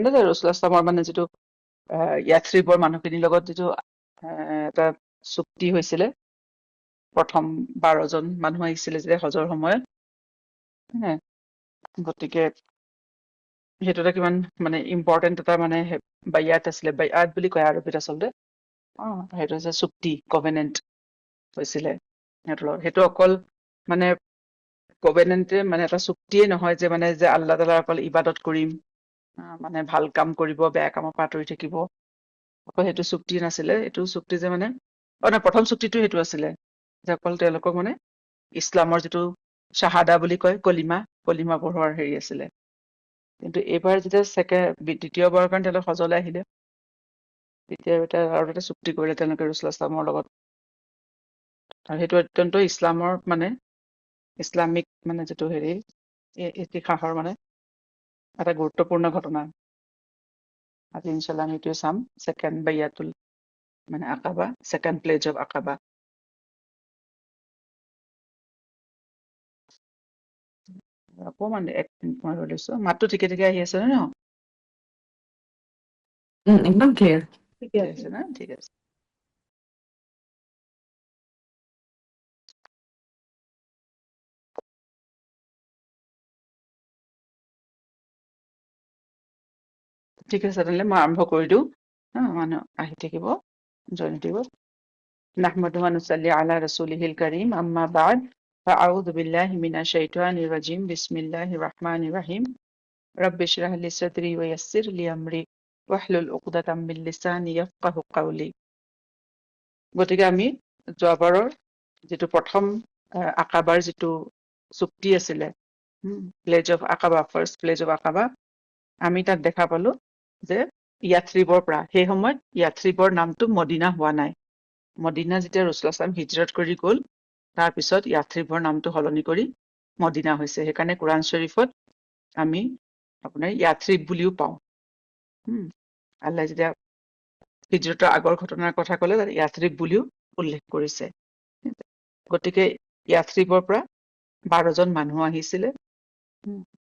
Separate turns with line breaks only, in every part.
নে যে ৰসুল ইছলামৰ মানে যিটো ইয়াথ্ৰিবৰ মানুহখিনিৰ লগত যিটো এটা চুক্তি হৈছিলে, প্ৰথম 12জন মানুহ আহিছিলে যে হজৰ সময়ত, হে, গতিকে সেইটো এটা কিমান মানে ইম্পৰ্টেণ্ট এটা মানে বাইয়াত আছিলে, বাইয়াত বুলি কয় আৰবিত আচলতে। সেইটো হৈছে চুক্তি, কভেনেণ্ট হৈছিলে সিহঁতৰ লগত। সেইটো অকল মানে কভেনেণ্টে মানে এটা চুক্তিয়ে নহয় যে মানে যে আল্লাহ তাআলাৰ অকল ইবাদত কৰিম, মানে ভাল কাম কৰিব, বেয়া কামৰ পৰা আঁতৰি থাকিব, অকল সেইটো চুক্তি নাছিলে। এইটো চুক্তি যে মানে প্ৰথম চুক্তিটো সেইটো আছিলে যে অকল তেওঁলোকক মানে ইছলামৰ যিটো শ্বাহাদা বুলি কয়, কলিমা পঢ়োৱাৰ হেৰি আছিলে। কিন্তু এইবাৰ যেতিয়া দ্বিতীয়বাৰৰ কাৰণে তেওঁলোক হজলৈ আহিলে, তেতিয়া আৰু এটা চুক্তি কৰিলে তেওঁলোকে ৰসুল ইছলামৰ লগত। আৰু সেইটো অত্যন্ত ইছলামৰ মানে ইছলামিক মানে যিটো হেৰি ইতিহাসৰ মানে এটা গুৰুত্বপূৰ্ণ ঘটনা। আজি ইনশাল্লাহ আমি এইটোৱে চাম, ছেকেণ্ড বাইয়াতুল মানে Aqaba, second pledge of Aqaba. অকমান 1 মিনিট মই ৰৈ লৈছো। মাতটো ঠিকে ঠিকে আহি আছে ন?
একদম ক্লিয়াৰ।
ঠিকে আছে না? ঠিক আছে। ঠিক আছে, তেনেহ'লে মই আৰম্ভ কৰি দিওঁ। মানুহ আহি থাকিব, জইন দিব। নাহমাদুহু ওয়া নুছল্লি আলা ৰাছূলিহিল কাৰীম, আম্মা বা'দ, ফাআউযু বিল্লাহি মিনাশ শাইতানিৰ ৰাজীম, বিসমিল্লাহিৰ ৰাহমানিৰ ৰাহিম। ৰাব্বি ইশৰাহ লি সাদৰি ওয়া ইয়াসসিৰ লি আমৰি ওয়াহলুল উকদাতাম মিন লিসানি ইয়াফকাহু কাওলি। গতিকে আমি যোৱাবাৰৰ যিটো প্ৰথম আকাবাৰ যিটো চুক্তি আছিলে, pledge of Aqaba, first pledge of Aqaba, আমি তাত দেখা পালো যে ইয়াথ্ৰিবৰ পৰা, সেই সময়ত ইয়াথ্ৰিবৰ নামটো মদিনা হোৱা নাই। মদিনা যেতিয়া ৰসুল ইছলাম হিজৰত কৰি গ'ল, তাৰপিছত ইয়াথ্ৰিবৰ নামটো সলনি কৰি মদিনা হৈছে। সেইকাৰণে কোৰআন শ্বৰীফত আমি আপোনাৰ ইয়াথ্ৰিব বুলিও পাওঁ। আল্লাহ যেতিয়া হিজৰতৰ আগৰ ঘটনাৰ কথা ক'লে তাত ইয়াথ্ৰিব বুলিও উল্লেখ কৰিছে। গতিকে ইয়াথ্ৰিবৰ পৰা 12জন মানুহ আহিছিলে।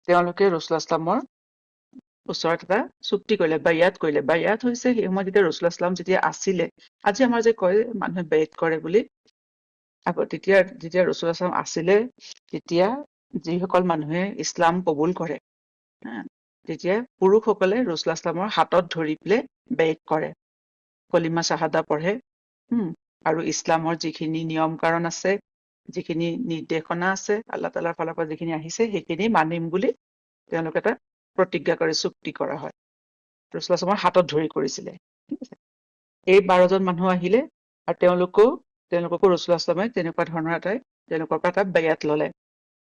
তেওঁলোকে ৰসুল ইছলামৰ ওচৰত এটা চুক্তি কৰিলে, বাইয়াত কৰিলে। বাইয়াত হৈছে সেই সময়ত যেতিয়া ৰসুল ইছলাম যেতিয়া আছিলে, আজি আমাৰ যে কয় মানুহে বেইত কৰে বুলি, তেতিয়া যেতিয়া ৰসুল ইছলাম আছিলে, তেতিয়া যিসকল মানুহে ইছলাম কবুল কৰে, তেতিয়া পুৰুষসকলে ৰসুল ইছলামৰ হাতত ধৰি পেলাই বেইত কৰে, কলিমা শ্বাহাদা পঢ়ে, আৰু ইছলামৰ যিখিনি নিয়ম কাৰন আছে, যিখিনি নিৰ্দেশনা আছে, আল্লাহ তাআলাৰ ফালৰ পৰা যিখিনি আহিছে, সেইখিনি মানিম বুলি তেওঁলোকে এটা প্ৰতিজ্ঞা কৰি চুক্তি কৰা হয়। ৰসুল ইছলামৰ হাতত ধৰি কৰিছিলে। ঠিক আছে, এই 12জন মানুহ আহিলে আৰু তেওঁলোককো ৰসুল ইছলামে তেনেকুৱা ধৰণৰ তেওঁলোকৰ পৰা এটা বেয়াত ললে।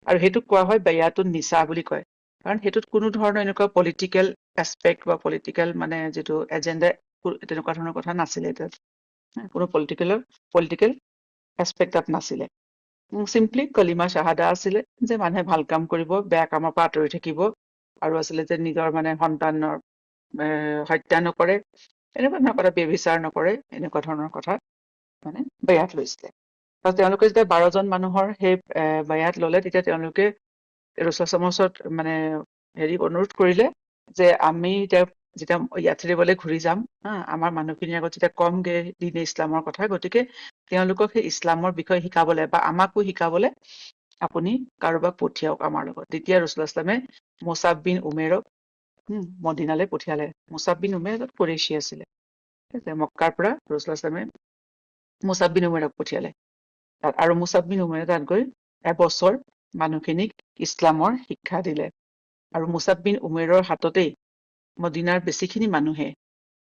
আৰু সেইটোক কোৱা হয় বেয়াতুন নিচা বুলি কয়। কাৰণ সেইটোত কোনো ধৰণৰ এনেকুৱা পলিটিকেল এছপেক্ট বা পলিটিকেল মানে যিটো এজেণ্ডা, তেনেকুৱা ধৰণৰ কথা নাছিলে তাত। কোনো পলিটিকেল এছপেক্ট তাত নাছিলে। চিম্পলি কলিমা শ্বাহাদা আছিলে যে মানুহে ভাল কাম কৰিব, বেয়া কামৰ পৰা আঁতৰি থাকিব, আৰু আছিলে যে নিজৰ মানে সন্তানৰ হত্যা নকৰে, এনেকুৱা ধৰণৰ কথা, ব্যভিচাৰ নকৰে, এনেকুৱা ধৰণৰ কথা মানে বেয়াত লৈছিলে। আৰু তেওঁলোকে যেতিয়া 12জন মানুহৰ সেই বায়াত ললে, তেতিয়া তেওঁলোকে ৰসুল ইছলামৰ ওচৰত মানে অনুৰোধ কৰিলে যে আমি যেতিয়া ইয়াথ্ৰিবলৈ ঘূৰি যাম, আমাৰ মানুহখিনিৰ আগত যেতিয়া কমগে দিনে ইছলামৰ কথা, গতিকে তেওঁলোকক সেই ইছলামৰ বিষয়ে শিকাবলে বা আমাকো শিকাবলে আপুনি কাৰোবাক পঠিয়াওক আমাৰ লগত। তেতিয়া ৰসুল ইছলামে মুছাব বিন উমেৰক মদিনালৈ পঠিয়ালে। মুছাব বিন উমেৰ কুৰেইশী আছিলে। ঠিক আছে, মক্কাৰ পৰা ৰসুল ইছলামে মুছাব বিন উমেৰক পঠিয়ালে তাত, আৰু মুছাব বিন উমেৰে তাত গৈ এবছৰ মানুহখিনিক ইছলামৰ শিক্ষা দিলে। আৰু মুছাব বিন উমেৰৰ হাততেই মদিনাৰ বেছিখিনি মানুহে,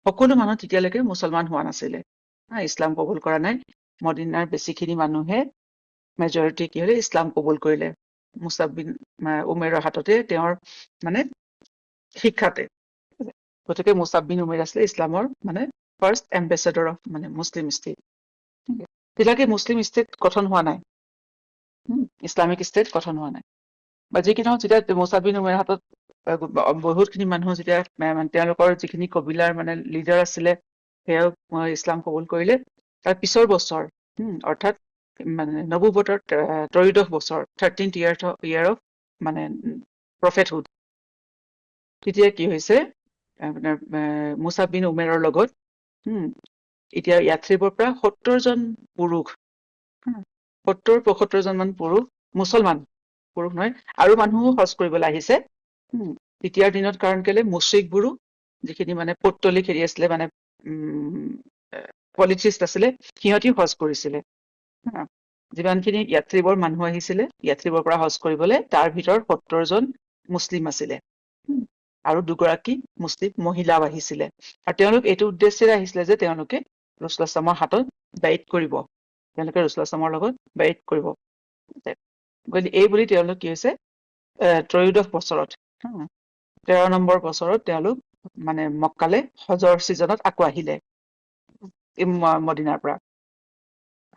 সকলো মানুহ তেতিয়ালৈকে মুছলমান হোৱা নাছিলে, ইছলাম কবুল কৰা নাই। মদিনাৰ বেছিখিনি মানুহে মেজৰিটি কি হলে ইছলাম কবুল কৰিলে মুছাব বিন উমেৰৰ হাততে, তেওঁৰ মানে শিক্ষাতে। গতিকে মুছাব বিন উমেৰ আছিলে ইছলামৰ মানে ফাৰ্ষ্ট এম্বেচেডৰ অফ মানে মুছলিম ষ্টেট। তেতিয়ালৈকে মুছলিম ষ্টেট গঠন হোৱা নাই, ইছলামিক ষ্টেট গঠন হোৱা নাই। বা যি কি নহওক, যেতিয়া মুছাব বিন উমেৰৰ হাতত বহুতখিনি মানুহ, যেতিয়া তেওঁলোকৰ যিখিনি কবিলাৰ মানে লিডাৰ আছিলে, সেয়াও ইছলাম কবুল কৰিলে। তাৰ পিছৰ বছৰ, অৰ্থাৎ মানে নবুৱতৰ 13th বছৰ, 13th year of মানে প্ৰফেটহুড, তেতিয়া কি হৈছে, মুছাব বিন উমেৰৰ লগত এতিয়া য়াথ্ৰিবৰ পৰা 70জন পুৰুষ 70-75 জন মান পুৰুষ মুছলমান পুৰুষ নহয় আৰু মানুহো হজ কৰিবলৈ আহিছে তেতিয়াৰ দিনত কাৰণ কেলে মুশ্ৰিকবোৰো যিখিনি মানে পৌত্তলিক হেৰি আছিলে মানে পলিথিষ্ট আছিলে সিহঁতিও হজ কৰিছিলে যিমানখিনি য়াথ্ৰিবৰ মানুহ আহিছিলে য়াথ্ৰিবৰ পৰা হজ কৰিবলৈ তাৰ ভিতৰত 70জন মুছলিম আছিলে আৰু 2গৰাকী মুছলিম মহিলাও আহিছিলে আৰু তেওঁলোক এইটো উদ্দেশ্যেৰে আহিছিলে যে তেওঁলোকে ৰাসূলুল্লাহ সাল্লাল্লাহু আলাইহি হাতত বাইত কৰিব তেওঁলোকে ৰাসূলুল্লাহ সাল্লাল্লাহু লগত বাইত কৰিব গতিকে এই বুলি তেওঁলোক কি হৈছে 13 বছৰত 13 নম্বৰ বছৰত তেওঁলোক মানে মক্কালে হজৰ ছিজনত আকৌ আহিলে মদিনাৰ পৰা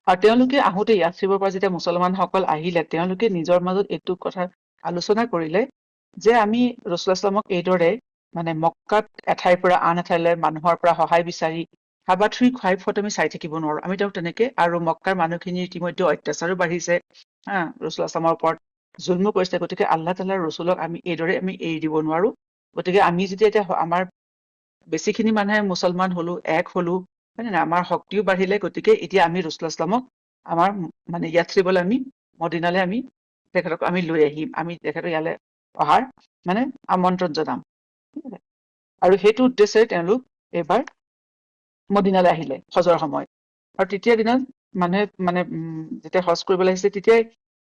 আৰু তেওঁলোকে আহোতে য়াথ্ৰিবৰ পৰা যেতিয়া মুছলমানসকল আহিলে তেওঁলোকে নিজৰ মাজত এইটো কথা আলোচনা কৰিলে যে আমি ৰাসূলুল্লাহ সাল্লাল্লাহু এইদৰে মানে মক্কাত এঠাইৰ পৰা আন এঠাইলৈ মানুহৰ পৰা সহায় বিচাৰি হাবাথুৰি খুৱাই ফটো আমি চাই থাকিব নোৱাৰো আমি তেওঁক তেনেকে আৰু মক্কাৰ মানুহখিনিৰ ইতিমধ্যে অত্যাচাৰো বাঢ়িছে ৰাসূলুল্লাহ সাল্লাল্লাহু ওপৰত জুলমো কৰিছে গতিকে আল্লাহ তাআলাৰ ৰাসূলক আমি এইদৰে আমি এৰি দিব নোৱাৰো গতিকে আমি যেতিয়া এতিয়া আমাৰ বেছিখিনি মানুহে মুছলমান হলো এক হলো হয় না আমাৰ শক্তিও বাঢ়িলে গতিকে এতিয়া আমি ৰাসূলুল্লাহ সাল্লাল্লাহু আমাৰ মানে য়াথ্ৰিবলৈ আমি মদিনালৈ আমি তেখেতক আমি লৈ আহিম আমি তেখেতক ইয়ালৈ অহাৰ মানে আমন্ত্ৰণ জনাম আৰু সেইটো উদ্দেশ্যে তেওঁলোক এইবাৰ মদিনালৈ আহিলে হজৰ সময়ত আৰু তেতিয়া দিনত মানুহে মানে যেতিয়া হজ কৰিবলৈ আহিছিলে তেতিয়াই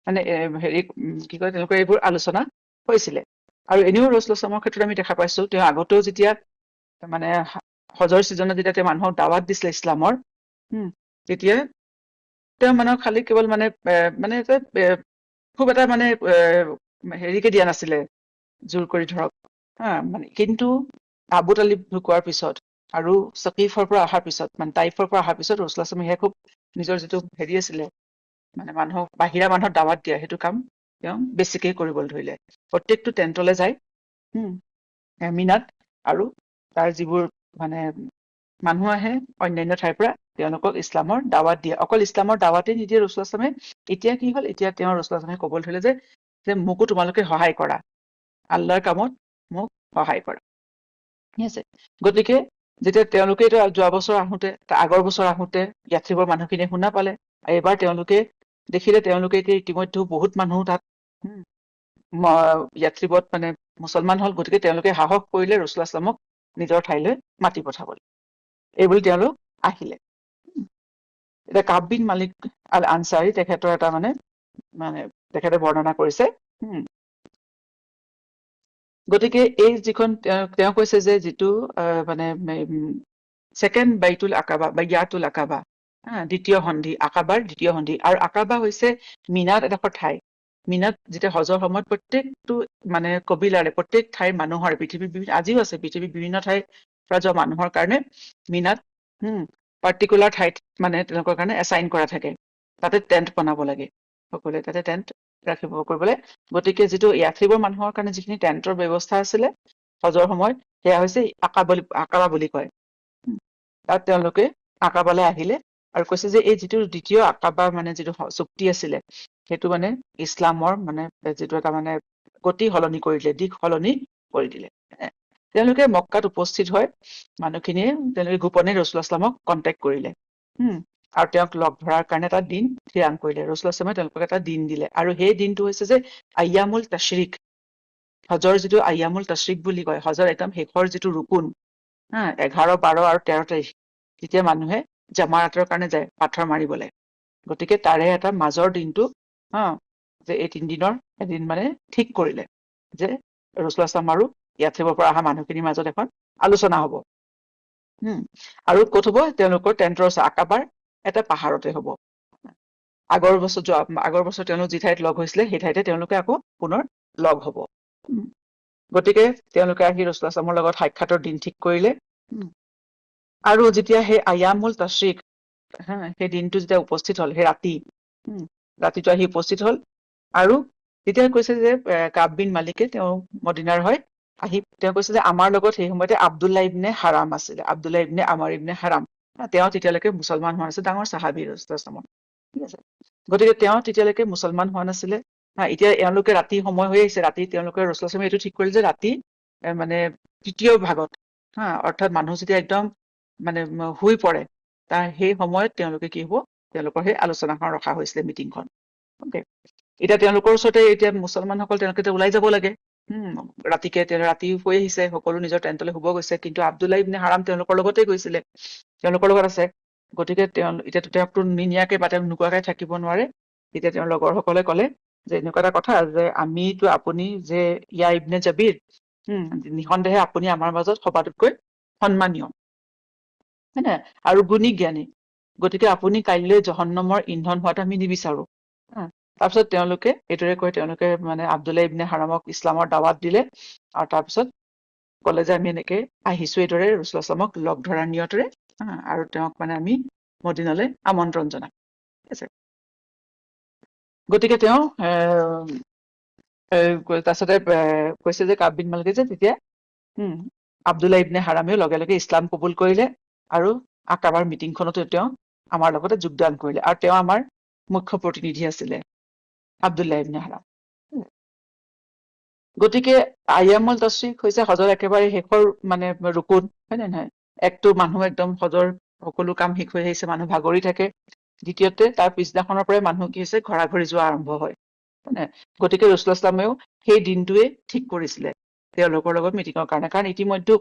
মানে হেৰি কি কয় তেওঁলোকৰ এইবোৰ আলোচনা হৈছিলে আৰু এনেও ৰাসূলুল্লাহ সাল্লাল্লাহু ক্ষেত্ৰত আমি দেখা পাইছো তেওঁ আগতেও যেতিয়া মানে হজৰ ছিজনত যেতিয়া তেওঁ মানুহক দাৱাত দিছিলে ইছলামৰ তেতিয়া তেওঁ মানুহক খালি কেৱল মানে মানে খুব এটা মানে হেৰিকে দিয়া নাছিলে জোৰ কৰি ধৰক মানে কিন্তু আবু তালিব ঢুকোৱাৰ পিছত আৰু সকিফৰ পৰা অহাৰ পিছত মানে তাইফৰ পৰা অহাৰ পিছত ৰাসূলুল্লাহ সাল্লাল্লাহু খুব নিজৰ যিটো হেৰি আছিলে মানে মানুহক বাহিৰা মানুহক দাৱাত দিয়া সেইটো কাম তেওঁ বেছিকে কৰিবলৈ ধৰিলে প্ৰত্যেকটো টেণ্টলৈ যায় মিনাত আৰু তাৰ যিবোৰ মানে মানুহ আহে অন্যান্য ঠাইৰ পৰা তেওঁলোকক ইছলামৰ দাৱাত দিয়ে অকল ইছলামৰ দাৱাতে নিদিয়ে ৰাসূলুল্লাহ সাল্লাল্লাহু এতিয়া কি হ'ল এতিয়া তেওঁ ৰাসূলুল্লাহ সাল্লাল্লাহু ক'বলৈ ধৰিলে যে মোকো তোমালোকে সহায় কৰা আল্লাহৰ কামত মোক সহায় কৰা ঠিক আছে গতিকে যেতিয়া তেওঁলোকে এইটো যোৱা বছৰ আহোতে আগৰ বছৰ আহোতে য়াথ্ৰিবৰ মানুহখিনিয়ে শুনা পালে এইবাৰ তেওঁলোকে দেখিলে তেওঁলোকে এতিয়া ইতিমধ্যেও বহুত মানুহ তাত য়াথ্ৰিবত মানে মুছলমান হল গতিকে তেওঁলোকে সাহস কৰিলে ৰাসূলুল্লাহ সাল্লাল্লাহু নিজৰ ঠাইলৈ মাতি পঠাবলৈ এইবুলি তেওঁলোক আহিলে এতিয়া কাব বিন মালিক আল আনছাৰী তেখেতৰ এটা মানে তেখেতে বৰ্ণনা কৰিছে গতিকে এই যিখন তেওঁ কৈছে যে যিটো মানে ছেকেণ্ড বাইতুল আকাবা বা ইয়াতুল আকাবা দ্বিতীয় সন্ধি আকাবাৰ দ্বিতীয় সন্ধি আৰু আকাবা হৈছে মিনাত এডোখৰ ঠাই মিনাত যেতিয়া হজৰ সময়ত প্ৰত্যেকটো মানে কবিলাৰে প্ৰত্যেক ঠাইৰ মানুহৰ পৃথিৱীৰ আজিও আছে পৃথিৱীৰ বিভিন্ন ঠাইৰ পৰা যোৱা মানুহৰ কাৰণে মিনাত পাৰ্টিকুলাৰ ঠাইত মানে তেওঁলোকৰ কাৰণে এছাইন কৰা থাকে তাতে টেণ্ট বনাব লাগে সকলোৱে তাতে টেণ্ট ৰাখিব কৰিবলৈ গতিকে যিটো য়াথ্ৰিবৰ মানুহৰ কাৰণে যিখিনি টেণ্টৰ ব্যৱস্থা আছিলে হজৰ সময়ত সেয়া হৈছে আকাবা বুলি কয় তাত তেওঁলোকে আকাবালৈ আহিলে আৰু কৈছে যে এই যিটো দ্বিতীয় আকাবা মানে যিটো চুক্তি আছিলে সেইটো মানে ইছলামৰ মানে যিটো এটা মানে গতি সলনি কৰি দিলে দিশ সলনি কৰি দিলে তেওঁলোকে মক্কাত উপস্থিত হয় মানুহখিনিয়ে তেওঁলোকে গোপনে ৰাসূলুল্লাহ সাল্লাল্লাহু কণ্টেক্ট কৰিলে আৰু তেওঁক লগ ধৰাৰ কাৰণে এটা দিন থিৰাং কৰিলে ৰাসূলুল্লাহ সাল্লাল্লাহু তেওঁলোকক এটা দিন দিলে আৰু সেই দিনটো হৈছে যে আয়ামুল তাশৰিক হজৰ যিটো আয়ামুল তাশৰিক বুলি কয় হজৰ একদম শেষৰ যিটো ৰুকুন 11, 12 আৰু 13 তাৰিখ যেতিয়া মানুহে জামাৰাতৰ কাৰণে যায় পাথৰ মাৰিবলৈ গতিকে তাৰে এটা মাজৰ দিনটো যে এই 3 দিনৰ এদিন মানে ঠিক কৰিলে যে ৰাসূলুল্লাহ সাল্লাল্লাহু আৰু য়াথ্ৰিবৰ পৰা অহা মানুহখিনিৰ মাজত এখন আলোচনা হ'ব আৰু ক'ত হ'ব তেওঁলোকৰ টেণ্টৰ আকাবাৰ এটা পাহাৰতে হ'ব আগৰ বছৰ তেওঁলোক যি ঠাইত লগ হৈছিলে সেই ঠাইতে তেওঁলোকে আকৌ পুনৰ লগ হ'ব গতিকে তেওঁলোকে আহি ৰাসূলুল্লাহ সাল্লাল্লাহু লগত সাক্ষাতৰ দিন ঠিক কৰিলে আৰু যেতিয়া সেই আয়ামুল তাশৰিক সেই দিনটো যেতিয়া উপস্থিত হ'ল সেই ৰাতিটো আহি উপস্থিত হ'ল আৰু তেতিয়া কৈছে যে কাব বিন মালিকে তেওঁ মদিনাৰ হয় আহি তেওঁ কৈছে যে আমাৰ লগত সেই সময়তে আব্দুল্লাহ ইবনে হাৰাম আছিলে আব্দুল্লাহ ইবনে আমাৰ ইবনে হাৰাম তেওঁ তেতিয়ালৈকে মুছলমান হোৱা নাছিল ডাঙৰ সাহাবী ৰাসূলুল্লাহ ঠিক আছে গতিকে তেওঁ তেতিয়ালৈকে মুছলমান হোৱা নাছিলে এতিয়া এওঁলোকে ৰাতি সময় হৈ আহিছে ৰাতি তেওঁলোকে ৰাসূলুল্লাহ এইটো ঠিক কৰিলে যে ৰাতি মানে তৃতীয় ভাগত অৰ্থাৎ মানুহ যেতিয়া একদম মানে শুই পৰে তাৰ সেই সময়ত তেওঁলোকে কি হব, তেওঁলোকৰ সেই আলোচনাখন ৰখা হৈছিলে, মিটিংখন। অকে, এতিয়া তেওঁলোকৰ ওচৰতে এতিয়া মুছলমানসকল তেওঁলোকে ওলাই যাব লাগে। ৰাতিকে ৰাতি শুই আহিছে, সকলো নিজৰ টেণ্টলৈ শুব গৈছে, কিন্তু আব্দুল্লাহ ইবনে হাৰাম তেওঁলোকৰ লগতে গৈছিলে, তেওঁলোকৰ লগত আছে। গতিকে এতিয়াতো তেওঁকতো নিনিয়াকে বা তেওঁ নোকোৱাকে থাকিব নোৱাৰে। তেতিয়া তেওঁৰ লগৰ সকলে কলে যে এনেকুৱা এটা কথা যে আমিতো আপুনি যে ইয়া ইবনে জাবিৰ, নিঃসন্দেহে আপুনি আমাৰ মাজত সবাতোতকৈ সন্মানীয়, হয় নে, আৰু গুণী জ্ঞানী, গতিকে আপুনি কাইলৈ জহন্নমৰ ইন্ধন হোৱাটো আমি নিবিচাৰো। তাৰপিছত তেওঁলোকে এইদৰে কৈ তেওঁলোকে মানে আব্দুল্লাহ ইবনে হাৰামক ইছলামৰ দাৱাত দিলে, আৰু তাৰপিছত কলে যে আমি এনেকে আহিছো এইদৰে ৰাছূলুল্লাহ সাল্লাল্লাহু আলাইহি ওয়াসাল্লামক লগ ধৰাৰ নিয়তেৰে, আৰু তেওঁক মানে আমি মদিনালৈ আমন্ত্ৰণ জনাম। ঠিক আছে, গতিকে তেওঁ তাৰপিছতে কৈছে যে কাব বিন মালিকে যে তেতিয়া আব্দুল্লাহ ইবনে হাৰামেও লগে লগে ইছলাম কবুল কৰিলে, আৰু আকাবাৰ মিটিংখনতো তেওঁ আমাৰ লগতে যোগদান কৰিলে, আৰু তেওঁ আমাৰ মুখ্য প্ৰতিনিধি আছিলে আব্দুল্লাহ ইবনে হাৰাম। গতিকে আয়ামুল তাশ্ৰিক হৈছে হজৰ একেবাৰে শেষৰ মানে ৰুকুন, হয় নে নহয়? একটো মানুহ একদম হজৰ সকলো কাম শেষ হৈ আহিছে, মানুহ ভাগৰি থাকে। দ্বিতীয়তে তাৰ পিছদিনাখনৰ পৰাই মানুহ কি হৈছে, ঘৰা ঘৰি যোৱা আৰম্ভ হয়। গতিকে ৰাছূলুল্লাহ সাল্লাল্লাহু আলাইহি ওয়াসাল্লামেও সেই দিনটোৱে ঠিক কৰিছিলে তেওঁলোকৰ লগত মিটিঙৰ কাৰণে, কাৰণ ইতিমধ্যে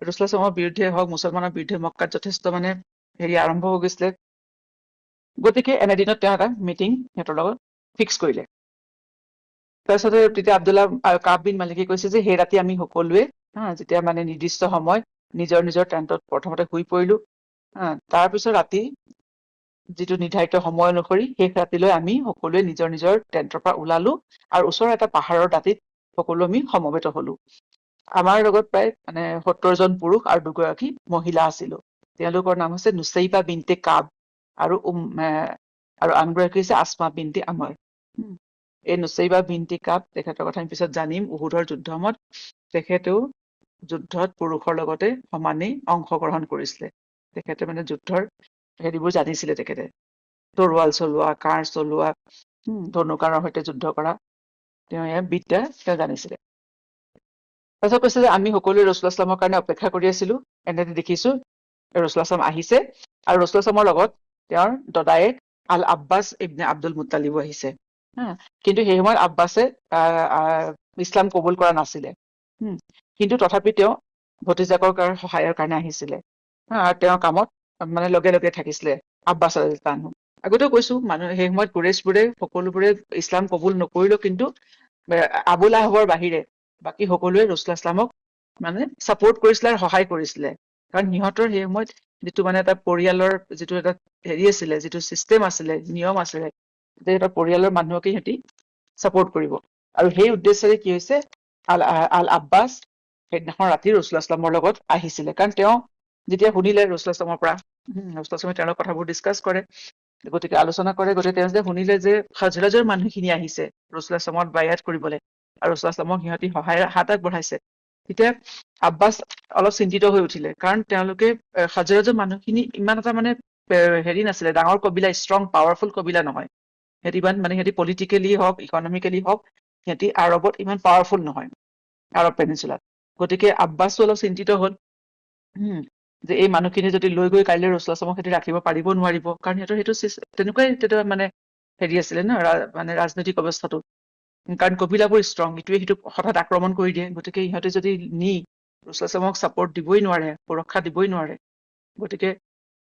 ৰাছূলুল্লাহ সাল্লাল্লাহু আলাইহি ওয়াসাল্লামৰ বিৰুদ্ধে হওক, মুছলমানৰ বিৰুদ্ধে মক্কাত যথেষ্ট মানে আৰম্ভ হৈ গৈছিলে। গতিকে এনেদিনত তেওঁ এটা মিটিং সিহঁতৰ লগত ফিক্স কৰিলে। তাৰপিছতে তেতিয়া কাব বিন মালিকে কৈছে যে সেই ৰাতি আমি সকলোৱে যেতিয়া মানে নিৰ্দিষ্ট সময় নিজৰ নিজৰ টেণ্টত প্ৰথমতে শুই পৰিলো। তাৰপিছত ৰাতি যিটো নিৰ্ধাৰিত সময় অনুসৰি শেষ ৰাতিলৈ আমি সকলোৱে নিজৰ নিজৰ টেণ্টৰ পৰা ওলালো, আৰু ওচৰৰ এটা পাহাৰৰ দাঁতিত সকলো আমি সমবেত হলো। আমাৰ লগত প্ৰায় মানে 70 জন পুৰুষ আৰু 2 গৰাকী মহিলা আছিলো। তেওঁলোকৰ নাম হৈছে নুচৈবা বিনতে কাব, আৰু আনগৰাকী হৈছে আসমা বিনতে আমাৰ। এই নুচৈবা বিনতে কাব, তেখেতৰ কথা আমি পিছত জানিম। উহুদৰ যুদ্ধ সময়ত তেখেতেও যুদ্ধত পুৰুষৰ লগতে সমানেই অংশগ্ৰহণ কৰিছিলে। তেখেতে মানে যুদ্ধৰ হেৰিবোৰ জানিছিলে, তেখেতে তৰোৱাল চলোৱা, কাঁড় চলোৱা, ধনুকাঁড়ৰ সৈতে যুদ্ধ কৰা, তেওঁ এয়া বিদ্যা তেওঁ জানিছিলে। তাৰপিছত কৈছে যে আমি সকলোৱে ৰাছূলুল্লাহ সাল্লাল্লাহু আলাইহি ওয়াসাল্লামৰ কাৰণে অপেক্ষা কৰি আছিলো। এনেতে দেখিছো ৰাছূলুল্লাহ সাল্লাল্লাহু আলাইহি ওয়াসাল্লাম আহিছে, আৰু ৰাছূলুল্লাহ সাল্লাল্লাহু আলাইহি ওয়াসাল্লামৰ লগত তেওঁৰ দদায়েক আল আব্বাছ ইবনে আব্দুল মুত্তালিবো আহিছে। কিন্তু সেই সময়ত আব্বাছে ইছলাম কবুল কৰা নাছিলে, কিন্তু তথাপি তেওঁ ভতিজাকৰ সহায়ৰ কাৰণে আহিছিলে, আৰু তেওঁৰ কামত মানে লগে লগে থাকিছিলে আব্বাছ ৰাদিয়াল্লাহু আনহু। আগতেও কৈছো, মানুহে সেই সময়ত কুৰেশবোৰে সকলোবোৰে ইছলাম কবুল নকৰিলেও কিন্তু আবুল আহবৰ বাহিৰে বাকী সকলোৱে ৰাছূলুল্লাহ সাল্লাল্লাহু আলাইহি ওয়াসাল্লামক মানে ছাপোৰ্ট কৰিছিলে আৰু সহায় কৰিছিলে, কাৰণ সিহঁতৰ সেই সময়ত যিটো মানে এটা পৰিয়ালৰ যিটো এটা হেৰি আছিলে, যিটো চিষ্টেম আছিলে, নিয়ম আছিলে, যে এটা পৰিয়ালৰ মানুহকে সিহঁতি ছাপোৰ্ট কৰিব। আৰু সেই উদ্দেশ্যেৰে কি হৈছে, আল আব্বাছ সেইদিনাখন ৰাতি ৰাছূলুল্লাহ সাল্লাল্লাহু আলাইহি ওয়াসাল্লামৰ লগত আহিছিলে, কাৰণ তেওঁ যেতিয়া শুনিলে ৰাছূলুল্লাহ সাল্লাল্লাহু আলাইহি ওয়াসাল্লামৰ পৰা, ৰাছূলুল্লাহ সাল্লাল্লাহু আলাইহি ওয়াসাল্লামে তেওঁৰ কথাবোৰ ডিছকাছ কৰে, গতিকে আলোচনা কৰে। গতিকে তেওঁ যে শুনিলে যে খাজৰাজৰ মানুহখিনি আহিছে ৰাছূলুল্লাহ সাল্লাল্লাহু আলাইহি ওয়াসাল্লামক বায়াত কৰিবলৈ, আৰু ৰাছূলুল্লাহ সাল্লাল্লাহু আলাইহি ওয়াসাল্লামক সিহঁতি সহায়ৰ হাত আগবঢ়াইছে, তেতিয়া আব্বাছ অলপ চিন্তিত হৈ উঠিলে, কাৰণ তেওঁলোকে খাজৰাজৰ মানুহখিনি ইমান এটা মানে হেৰি নাছিলে, ডাঙৰ কবিলা, ষ্ট্ৰং পাৱাৰফুল কবিলা নহয়। সিহঁতি পলিটিকেলি হওক, ইকনমিকেলি হওক, সিহঁতি আৰবত ইমান পাৱাৰফুল নহয়, আৰব পেনিনচুলাত। গতিকে আব্বাছো অলপ চিন্তিত হল, যে এই মানুহখিনি যদি লৈ গৈ কাইলৈ ৰাছূলুল্লাহ সাল্লাল্লাহু আলাইহি ওয়াসাল্লামক সিহঁতি ৰাখিব পাৰিব নোৱাৰিব, কাৰণ সিহঁতৰ সেইটো তেনেকুৱাই মানে হেৰি আছিলে ন, মানে ৰাজনৈতিক অৱস্থাটো, কাৰণ কবিলাবোৰ ষ্ট্ৰং, ইটোৱে সিটোক হঠাৎ আক্ৰমণ কৰি দিয়ে। গতিকে ইহঁতে যদি ৰাছূলুল্লাহ সাল্লাল্লাহু আলাইহি ওয়াসাল্লামক ছাপোৰ্ট দিবই নোৱাৰে, সুৰক্ষা দিবই নোৱাৰে, গতিকে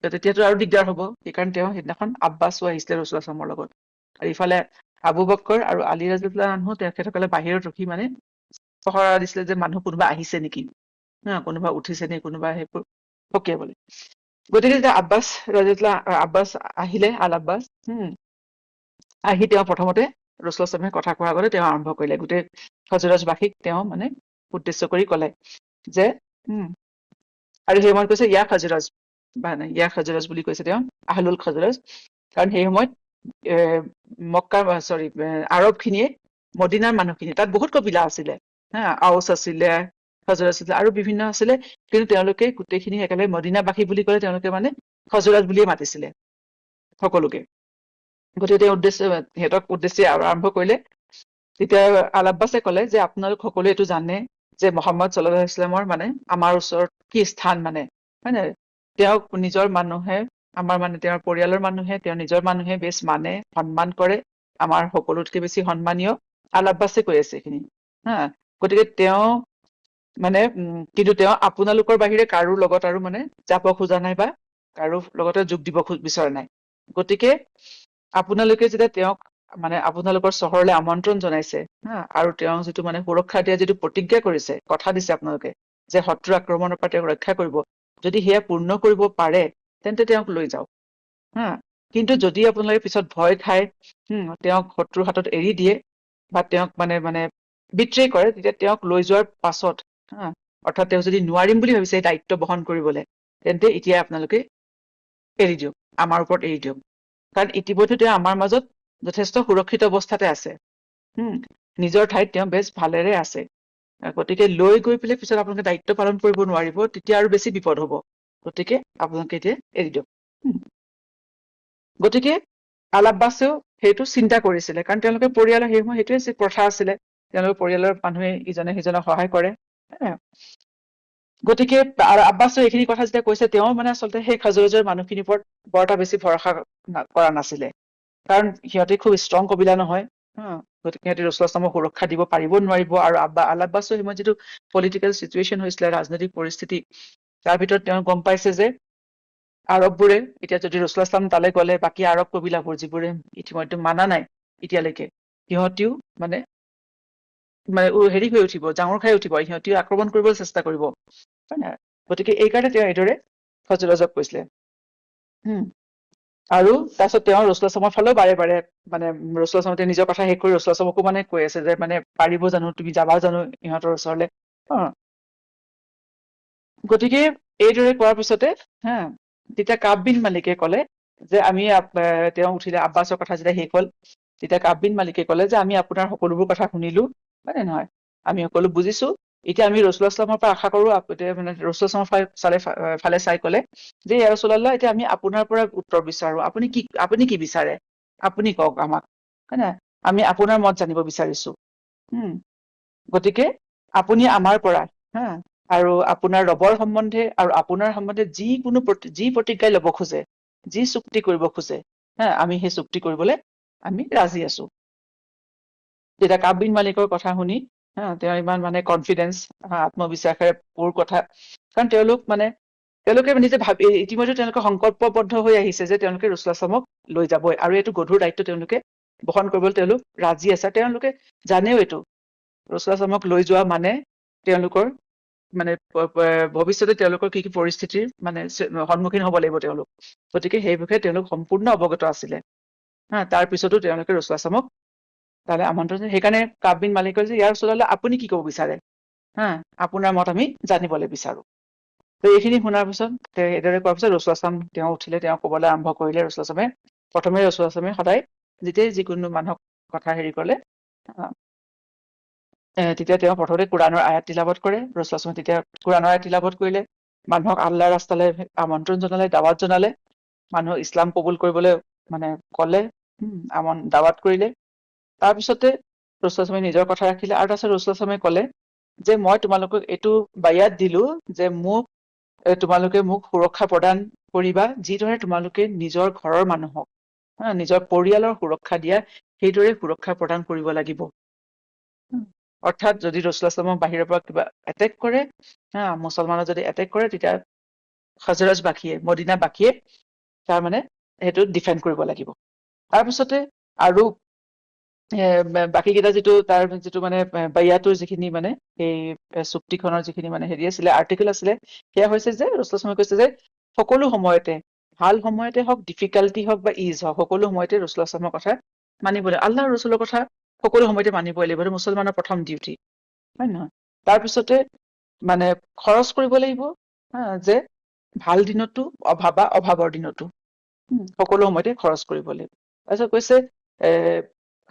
তেতিয়াতো আৰু দিগদাৰ হব। সেইকাৰণে তেওঁ সেইদিনাখন আব্বাছো আহিছিলে ৰাছূলুল্লাহ সাল্লাল্লাহু আলাইহি ওয়াসাল্লামৰ লগত, আৰু ইফালে আবু বক্কৰ আৰু আলী ৰাদিয়াল্লাহু আনহু তেখেতসকলে বাহিৰত ৰখি মানে পহৰা দিছিলে যে মানুহ কোনোবা আহিছে নেকি, কোনোবা উঠিছে নেকি, কোনোবা সেইবোৰ সকীয়াবলৈ। গতিকে যেতিয়া আব্বাছ আহিলে, আল আব্বাছ আহি তেওঁ প্ৰথমতে ৰাছূলুল্লাহ সাল্লাল্লাহু আলাইহি ওয়াসাল্লামে কথা কোৱাৰ আগতে তেওঁ আৰম্ভ কৰিলে, গোটেই খজৰাজবাসীক তেওঁ মানে উদ্দেশ্য কৰি কলে যে আৰু সেই সময়ত কৈছে ইয়া খজৰাজ, বা নাই ইয়া খজৰাজ বুলি কৈছে তেওঁ, আহলুল খজৰাজ, কাৰণ সেই সময়ত আৰব খিনিয়ে মদিনাৰ মানুহখিনি, তাত বহুত কবিলা আছিলে, আউচ আছিলে, খজৰাজ আছিলে, আৰু বিভিন্ন আছিলে, কিন্তু তেওঁলোকে গোটেইখিনি একেলগে মদিনাবাসী বুলি ক'লে তেওঁলোকে মানে খজৰাজ বুলিয়ে মাতিছিলে সকলোকে। গতিকে তেওঁ সিহঁতক উদ্দেশ্যে আৰম্ভ কৰিলে। তেতিয়া আল আব্বাছে কলে যে আপোনালোক সকলোৱে এইটো জানে যে মোহাম্মদ ছাল্লাল্লাহু আলাইহি ওয়াসাল্লামৰ মানে আমাৰ ওচৰত কি স্থান মানে, হয় নাই? তেওঁক নিজৰ মানুহে, আমাৰ মানে তেওঁৰ পৰিয়ালৰ মানুহে, তেওঁৰ নিজৰ মানুহে বেছ মানে, সন্মান কৰে। আমাৰ সকলোতকে বেছি সন্মানীয়। আল আব্বাছে কৈ আছে এইখিনি, হা। গতিকে তেওঁ মানে কিন্তু তেওঁ আপোনালোকৰ বাহিৰে কাৰো লগত আৰু মানে যাব খোজা নাই বা কাৰো লগতে যোগ দিব বিচৰা নাই। গতিকে আপোনালোকে যেতিয়া তেওঁক মানে আপোনালোকৰ চহৰলৈ আমন্ত্ৰণ জনাইছে, হা, আৰু তেওঁ যিটো মানে সুৰক্ষা দিয়া যিটো প্ৰতিজ্ঞা কৰিছে, কথা দিছে আপোনালোকে যে শত্ৰু আক্ৰমণৰ পৰা তেওঁক ৰক্ষা কৰিব, যদি সেয়া পূৰ্ণ কৰিব পাৰে তেন্তে তেওঁক লৈ যাওক, হা। কিন্তু যদি আপোনালোকে পিছত ভয় খাই তেওঁক শত্ৰুৰ হাতত এৰি দিয়ে বা তেওঁক মানে বিট্ৰে কৰে, তেতিয়া তেওঁক লৈ যোৱাৰ পাছত, হা, অৰ্থাৎ তেওঁ যদি নোৱাৰিম বুলি ভাবিছে এই দায়িত্ব বহন কৰিবলৈ, তেন্তে এতিয়া আপোনালোকে এৰি দিয়ক, আমাৰ ওপৰত এৰি দিয়ক। কাৰণ ইতিমধ্যে তেওঁ আমাৰ মাজত যথেষ্ট সুৰক্ষিত অৱস্থাতে আছে, নিজৰ ঠাইত তেওঁ বেছ ভালেৰে আছে। গতিকে লৈ গৈ পেলাই পিছত আপোনালোকে দায়িত্ব পালন কৰিব নোৱাৰিব, তেতিয়া আৰু বেছি বিপদ হ'ব। গতিকে আপোনালোকে এতিয়া এৰি দিয়ক। গতিকে আল আব্বাছেও সেইটো চিন্তা কৰিছিলে, কাৰণ তেওঁলোকে পৰিয়ালৰ সেই সময় সেইটোৱে প্ৰথা আছিলে, তেওঁলোকৰ পৰিয়ালৰ মানুহে ইজনে সিজনক সহায় কৰে। গতিকে আব্বাছে এইখিনি কথা যেতিয়া কৈছে, তেওঁ মানে আচলতে সেই খাজৰাজৰ মানুহখিনিৰ ওপৰত বৰ এটা বেছি ভৰসা কৰা নাছিলে, কাৰণ সিহঁতে খুব ষ্ট্ৰং কবিলা নহয়, গতিকে সিহঁতে ৰাসূলুল্লাহ সাল্লাল্লাহু সুৰক্ষা দিব পাৰিব নোৱাৰিব। আৰু আল আব্বাছৰ সময়ত যিটো পলিটিকেল চিটুৱেশ্যন হৈছিলে, ৰাজনৈতিক পৰিস্থিতি, তাৰ ভিতৰত তেওঁ গম পাইছে যে আৰববোৰে এতিয়া যদি ৰাসূলুল্লাহ সাল্লাল্লাহু তালৈ গ'লে, বাকী আৰব কবিলাবোৰ যিবোৰে ইতিমধ্যে মানা নাই এতিয়ালৈকে, সিহঁতিও মানে হেৰি হৈ উঠিব, জাঙুৰ খাই উঠিব, সিহঁতিও আক্ৰমণ কৰিবলৈ চেষ্টা কৰিব, হয় নাই? গতিকে এইকাৰণে তেওঁ এইদৰে খাজৰাজক কৈছিলে। আৰু তাৰপিছত তেওঁ ৰাসূলুল্লাহ সাল্লাল্লাহু ফালেও বাৰে বাৰে মানে ৰাসূলুল্লাহ সাল্লাল্লাহু নিজৰ কথা শেষ কৰি ৰাসূলুল্লাহ সাল্লাল্লাহু মানে কৈ আছে যে মানে পাৰিব জানো, তুমি যাবা জানো ইহঁতৰ ওচৰলে? গতিকে এইদৰে কোৱাৰ পিছতে, তেতিয়া কাব বিন মালিকে ক'লে যে আমি তেওঁ উঠিলে, আব্বাছৰ কথা যেতিয়া শেষ হ'ল, তেতিয়া কাব বিন মালিকে ক'লে যে আমি আপোনাৰ সকলোবোৰ কথা শুনিলো, হয় নে নহয়? আমি সকলো বুজিছো। এতিয়া আমি ৰাসূলুল্লাহ সাল্লাল্লাহু পৰা আশা কৰো, মানে ৰাসূলুল্লাহ সাল্লাল্লাহু ফালে চাই ক'লে যে ইয়া ৰাসূলুল্লাহ, এতিয়া আমি আপোনাৰ পৰা উত্তৰ বিচাৰো, আপুনি কি বিচাৰে, আপুনি কওক আমাক, হয় নাই? আমি আপোনাৰ মত জানিব বিচাৰিছো। গতিকে আপুনি আমাৰ পৰা, আৰু আপোনাৰ ৰবৰ সম্বন্ধে আৰু আপোনাৰ সম্বন্ধে যি প্ৰতিজ্ঞাই ল'ব খোজে, যি চুক্তি কৰিব খোজে, আমি সেই চুক্তি কৰিবলৈ আমি ৰাজি আছো। তেতিয়া কাব বিন মালিকৰ কথা শুনি তেওঁ ইমান মানে কনফিডেন্স, আত্মবিশ্বাসেৰে পূৰ কথা, কাৰণ তেওঁলোকে নিজে ইতিমধ্যে তেওঁলোকে সংকল্পবদ্ধ হৈ আহিছে যে তেওঁলোকে ৰাসূলুল্লাহ সাল্লাল্লাহু লৈ যাবই, আৰু এইটো গধুৰ দায়িত্ব তেওঁলোকে বহন কৰিবলৈ তেওঁলোক ৰাজি আছে। তেওঁলোকে জানেও এইটো ৰাসূলুল্লাহ সাল্লাল্লাহু লৈ যোৱা মানে তেওঁলোকৰ মানে ভৱিষ্যতে তেওঁলোকৰ কি কি পৰিস্থিতিৰ মানে সন্মুখীন হ'ব লাগিব তেওঁলোক, গতিকে সেই বিষয়ে তেওঁলোক সম্পূৰ্ণ অৱগত আছিলে। তাৰ পিছতো তেওঁলোকে ৰাসূলুল্লাহ সাল্লাল্লাহু তালৈ আমন্ত্ৰণ, সেইকাৰণে কাব বিন মালিকে কয় যে ইয়া ৰাসূলুল্লাহ, আপুনি কি ক'ব বিচাৰে, আপোনাৰ মত আমি জানিবলৈ বিচাৰো। তো এইখিনি শুনাৰ পিছত এইদৰে কোৱাৰ পিছত ৰাসূলুল্লাহ সাল্লাল্লাহু তেওঁ উঠিলে, তেওঁ ক'বলৈ আৰম্ভ কৰিলে। ৰাসূলুল্লাহ সাল্লাল্লাহু প্ৰথমে ৰাসূলুল্লাহ সাল্লাল্লাহু সদায় যেতিয়াই যিকোনো মানুহক কথা হেৰি ক'লে, তেতিয়া তেওঁ প্ৰথমতে কোৰআনৰ আয়াত তিলাৱত কৰে। ৰাসূলুল্লাহ সাল্লাল্লাহু তেতিয়া কোৰআনৰ আয়াত তিলাৱত কৰিলে, মানুহক আল্লাহৰ ৰাস্তালৈ আমন্ত্ৰণ জনালে, দাৱাত জনালে, মানুহক ইছলাম কবুল কৰিবলৈ মানে ক'লে, দাৱাত কৰিলে। তাৰপিছতে ৰাসূলুল্লাহ সাল্লাল্লাহু নিজৰ কথা ৰাখিলে, আৰু তাৰপিছত ৰাসূলুল্লাহ সাল্লাল্লাহু ক'লে যে মই তোমালোকক এইটো বায়াত দিলো যে তোমালোকে মোক সুৰক্ষা প্ৰদান কৰিবা, যিদৰে তোমালোকে নিজৰ ঘৰৰ মানুহক, নিজৰ পৰিয়ালৰ সুৰক্ষা দিয়া, সেইদৰে সুৰক্ষা প্ৰদান কৰিব লাগিব। অৰ্থাৎ যদি ৰাসূলুল্লাহ সাল্লাল্লাহু বাহিৰৰ পৰা কিবা এটেক কৰে, মুছলমানৰ যদি এটেক কৰে, তেতিয়া খাজৰাজবাসীয়ে, মদিনাবাসীয়ে তাৰ মানে সেইটো ডিফেণ্ড কৰিব লাগিব। তাৰপিছতে আৰু বাকী কেইটা তাৰ যিটো মানে বায়াতুৰ যিখিনি মানে এই চুক্তিখনৰ যিখিনি মানে হেৰি আছিলে, আৰ্টিকেল আছিলে, সেয়া হৈছে যে ৰাসূলুল্লাহ সাল্লাল্লাহু কৈছে যে সকলো সময়তে, ভাল সময়তে হওক, ডিফিকাল্টি হওক বা ইজ হওক, সকলো সময়তে ৰাসূলুল্লাহ সাল্লাল্লাহু কথা মানিবলৈ, আল্লাহ ৰাসূলৰ কথা সকলো সময়তে মানিবই লাগিব, এইটো মুছলমানৰ প্ৰথম ডিউটি, হয় নহয়? তাৰপিছতে মানে খৰচ কৰিব লাগিব, যে ভাল দিনতো বা অভাৱৰ দিনতো সকলো সময়তে খৰচ কৰিব লাগিব। তাৰপিছত কৈছে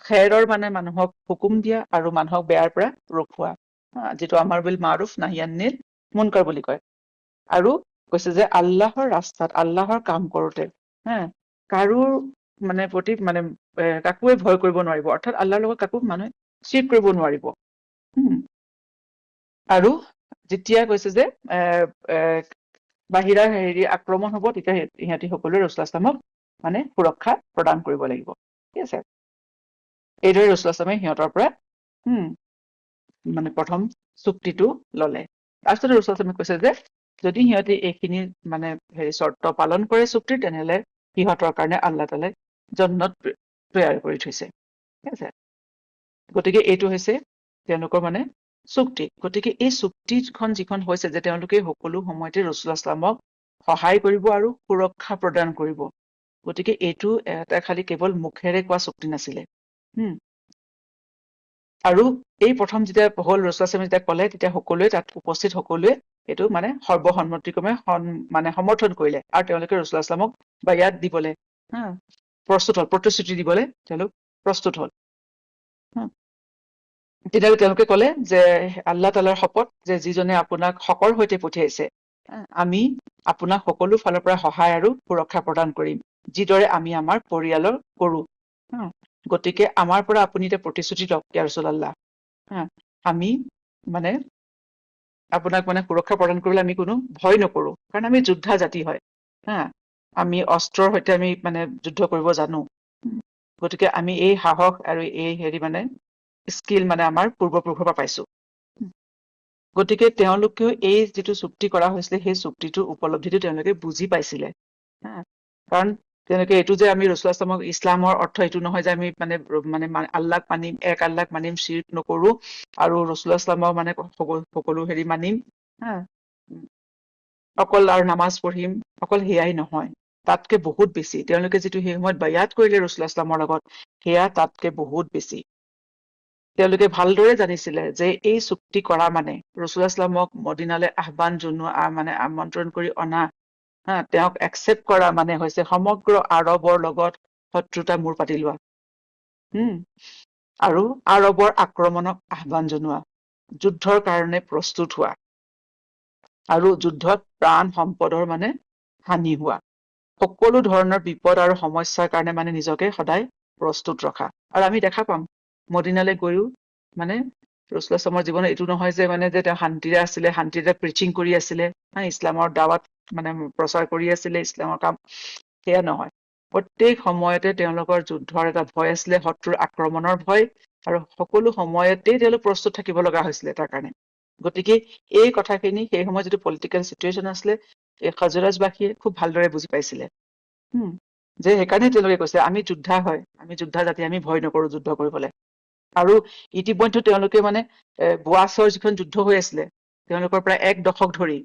খেৰৰ মানে মানুহক হুকুম দিয়া আৰু মানুহক বেয়াৰ পৰা ৰখোৱা, যিটো আমাৰ বিল মাৰুফ নাহি আনিল মুনকাৰ বুলি কয়। আৰু কৈছে যে আল্লাহৰ ৰাস্তাত, আল্লাহৰ কাম কৰোতে কাৰো মানে প্ৰতি মানে কাকোৱে ভয় কৰিব নোৱাৰিব, অৰ্থাৎ আল্লাহৰ লগত কাকো মানুহে চিট কৰিব নোৱাৰিব। আৰু যেতিয়া কৈছে যে বাহিৰা আক্ৰমণ হ'ব, তেতিয়া ইহঁতি সকলোৱে ৰাছুল ইছলামক মানে সুৰক্ষা প্ৰদান কৰিব লাগিব। ঠিক আছে, এইদৰে ৰাছুল ইছলামে সিহঁতৰ পৰা মানে প্ৰথম চুক্তিটো ললে। তাৰপিছতে ৰাছুল ইছলামে কৈছে যে যদি সিহঁতে এইখিনি মানে চৰ্ত পালন কৰে চুক্তিৰ, তেনেহলে সিহঁতৰ কাৰণে আল্লাহ তাআলাই জান্নাত তৈয়াৰ কৰি থৈছে। ঠিক আছে, গতিকে এইটো হৈছে তেওঁলোকৰ মানে চুক্তি। গতিকে এই চুক্তিখন যিখন হৈছে যে তেওঁলোকে সকলো সময়তে ৰাছুল ইছলামক সহায় কৰিব আৰু সুৰক্ষা প্ৰদান কৰিব। গতিকে এইটো এটা খালি কেৱল মুখেৰে কোৱা চুক্তি নাছিলে। আৰু এই প্ৰথম যেতিয়া হ'ল ৰাছুল ইছলামে যেতিয়া ক'লে, তেতিয়া সকলোৱে তাত উপস্থিত সকলোৱে এইটো মানে সৰ্বসন্মতিক্ৰমে মানে সমৰ্থন কৰিলে, আৰু তেওঁলোকে ৰাছুল ইছলামক বায়াত দিবলৈ প্ৰস্তুত হ'ল, প্ৰতিশ্ৰুতি দিবলৈ তেওঁলোক প্ৰস্তুত হ'ল। তেতিয়া তেওঁলোকে ক'লে যে আল্লাহ তাআলাৰ শপত যে যিজনে আপোনাক হকৰ সৈতে পঠিয়াইছে, আমি আপোনাক সকলো ফালৰ পৰা সহায় আৰু সুৰক্ষা প্ৰদান কৰিম, যিদৰে আমি আমাৰ পৰিয়ালৰ কৰো। গতিকে আমাৰ পৰা আপুনি এতিয়া প্ৰতিশ্ৰুতি লওক ইয়া ৰাছূলুল্লাহ, আমি মানে আপোনাক মানে সুৰক্ষা প্ৰদান কৰিবলৈ আমি কোনো ভয় নকৰো, কাৰণ আমি যোদ্ধা জাতি হয়। আমি অস্ত্ৰৰ সৈতে আমি মানে যুদ্ধ কৰিব জানো। গতিকে আমি এই সাহস আৰু এই মানে স্কিল মানে আমাৰ পূৰ্বপুৰুষৰ পৰা পাইছো। গতিকে তেওঁলোকেও এই যিটো চুক্তি কৰা হৈছিলে, সেই চুক্তিটোৰ উপলব্ধিটো তেওঁলোকে বুজি পাইছিলে। কাৰণ তেওঁলোকে এইটো যে আমি ৰাছূল ইছলামক, ইছলামৰ অৰ্থ এইটো নহয় যে আমি মানে আল্লাহক মানিম, এক আল্লাহক মানিম, শিৰক নকৰো, আৰু ৰাছূল ইছলামৰ মানে সকলো মানিম, অকল আৰু নামাজ পঢ়িম, অকল সেয়াই নহয়, তাতকে বহুত বেছি। তেওঁলোকে যিটো সেই সময়ত বায়াত কৰিলে ৰাছূল ইছলামৰ লগত, সেয়া তাতকে বহুত বেছি। তেওঁলোকে ভালদৰে জানিছিলে যে এই চুক্তি কৰা মানে ৰাছূল ইছলামক মদিনালৈ আহ্বান জনোৱা, মানে আমন্ত্ৰণ কৰি অনা, তেওঁক একচেপ্ট কৰা মানে হৈছে সমগ্ৰ আৰবৰ লগত শত্ৰুতা মূৰ পাতি লোৱা, আৰু আৰবৰ আক্ৰমণক আহ্বান জনোৱা, যুদ্ধৰ কাৰণে প্ৰস্তুত হোৱা, আৰু যুদ্ধত প্ৰাণ সম্পদৰ মানে হানি হোৱা, সকলো ধৰণৰ বিপদ আৰু সমস্যাৰ কাৰণে মানে নিজকে সদায় প্ৰস্তুত ৰখা। আৰু আমি দেখা পাম মদিনালৈ গৈও মানে ৰাছূল ইছলামৰ জীৱনত এইটো নহয় যে মানে যে তেওঁ শান্তিৰে আছিলে, শান্তিৰে প্ৰিচিং কৰি আছিলে, ইছলামৰ দাৱাত মানে প্ৰচাৰ কৰি আছিলে, ইছলামৰ কাম, সেয়া নহয়। প্ৰত্যেক সময়তে তেওঁলোকৰ যুদ্ধৰ এটা ভয় আছিলে, শত্ৰুৰ আক্ৰমণৰ ভয়, আৰু সকলো সময়তেই তেওঁলোক প্ৰস্তুত থাকিব লগা হৈছিলে তাৰ কাৰণে। গতিকে এই কথাখিনি সেই সময়ত যিটো পলিটিকেল চিটুৱেশ্যন আছিলে, এই খাজৰাজবাসীয়ে খুব ভালদৰে বুজি পাইছিলে। যে সেইকাৰণে তেওঁলোকে কৈছে আমি যোদ্ধা হয়, আমি যোদ্ধা জাতি, আমি ভয় নকৰো যুদ্ধ কৰিবলৈ। আৰু ইতিমধ্যে তেওঁলোকে মানে বোৱাছৰ যিখন যুদ্ধ হৈ আছিলে, তেওঁলোকৰ প্ৰায় 1 দশক ধৰি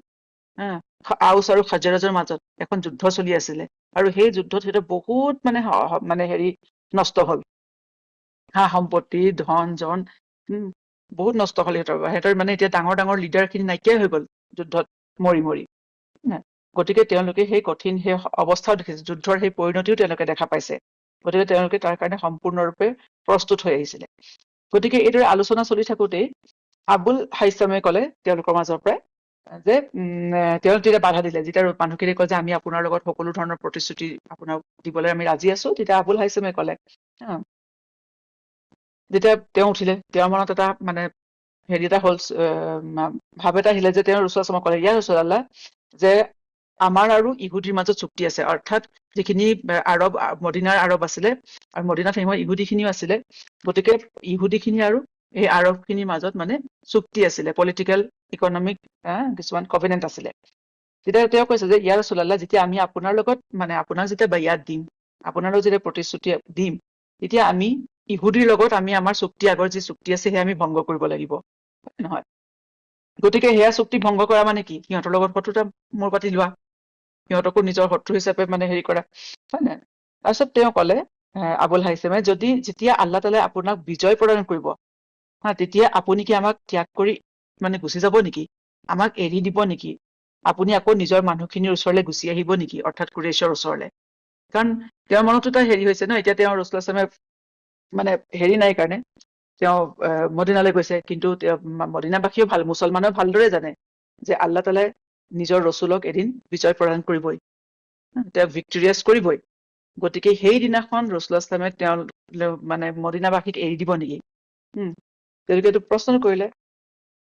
আউছ আৰু খাজৰাজৰ মাজত এখন যুদ্ধ চলি আছিলে, আৰু সেই যুদ্ধত সিহঁতে বহুত মানে নষ্ট হল, সম্পত্তি, ধন জন বহুত নষ্ট হল সিহঁতৰ মানে এতিয়া ডাঙৰ ডাঙৰ লিডাৰ খিনি নাইকিয়াই হৈ গল যুদ্ধত মৰি মৰি। গতিকে তেওঁলোকে সেই কঠিন সেই অৱস্থাও দেখিছে, যুদ্ধৰ সেই পৰিণতিও তেওঁলোকে দেখা পাইছে। গতিকে তেওঁলোকে তাৰ কাৰণে সম্পূৰ্ণৰূপে প্ৰস্তুত হৈ আহিছিলে। গতিকে এইদৰে আলোচনা চলি থাকোতেই আবুল হাইছামে কলে তেওঁলোকৰ মাজৰ পৰাই যে তেওঁ তেতিয়া বাধা দিলে, যেতিয়া মানুহখিনি কয় যে আমি আপোনাৰ লগত সকলো ধৰণৰ প্ৰতিশ্ৰুতি আপোনাক দিবলৈ আমি ৰাজি আছো, তেতিয়া আবুল হাইছামে কলে, যেতিয়া তেওঁ উঠিলে, তেওঁৰ মনত এটা মানে এটা হ'ল, ভাৱ এটা আহিলে যে তেওঁ ৰাছূল ইছলামক কলে, ইয়া ৰাছূলুল্লাহ, যে আমাৰ আৰু ইহুদিৰ মাজত চুক্তি আছে, অৰ্থাৎ যিখিনি মদিনাৰ আৰব আছিলে, আৰু মদিনাত সেই সময়ত ইহুদি খিনিও আছিলে, গতিকে ইহুদি খিনি আৰু এই আৰব খিনিৰ মাজত মানে চুক্তি আছিলে, পলিটিকেল ইকনমিক কিছুমান কভেনেন্ট আছিলে। তেতিয়া তেওঁ কৈছে যে ইয়া ৰাছূলুল্লাহ, যেতিয়া আমি আপোনাৰ লগত মানে আপোনাক যেতিয়া বায়াত দিম, আপোনাৰ লগত যেতিয়া প্ৰতিশ্ৰুতি দিম, তেতিয়া আমি ইহুদিৰ লগত আমি আমাৰ চুক্তি, আগৰ যি চুক্তি আছে সেয়া আমি ভংগ কৰিব লাগিব, নহয়? গতিকে সেয়া চুক্তি ভংগ কৰা মানে কি? সিহঁতৰ লগত শত্ৰুতা মূৰ পাতি লোৱা, সিহঁতকো নিজৰ শত্ৰু হিচাপে মানে কৰা, হয় নাই? তাৰপিছত তেওঁ কলে আবুল হাইছামে, যেতিয়া আল্লাহ তাআলাই আপোনাক বিজয় প্ৰদান কৰিব, তেতিয়া আপুনি কি আমাক ত্যাগ কৰি মানে গুচি যাব নেকি? আমাক এৰি দিব নেকি? আপুনি আকৌ নিজৰ মানুহখিনিৰ ওচৰলৈ গুচি আহিব নেকি? অৰ্থাৎ কুৰেশ্বৰ ওচৰলৈ। কাৰণ তেওঁৰ মনতো এটা হৈছে ন, এতিয়া তেওঁ ৰাছূল ইছলামে মানে নাই কাৰণে তেওঁ মদিনালৈ গৈছে, কিন্তু মদিনাবাসীও মুছলমানেও ভালদৰে জানে যে আল্লাহ তাআলাই নিজৰ ৰছুলক এদিন বিজয় প্ৰদান কৰিবই, তেওঁক ভিক্টৰিয়াছ কৰিবই। গতিকে সেই দিনাখন ৰাছূল ইছলামে তেওঁ মানে মদিনাবাসীক এৰি দিব নেকি? তেওঁলোকে এইটো প্ৰশ্ন কৰিলে।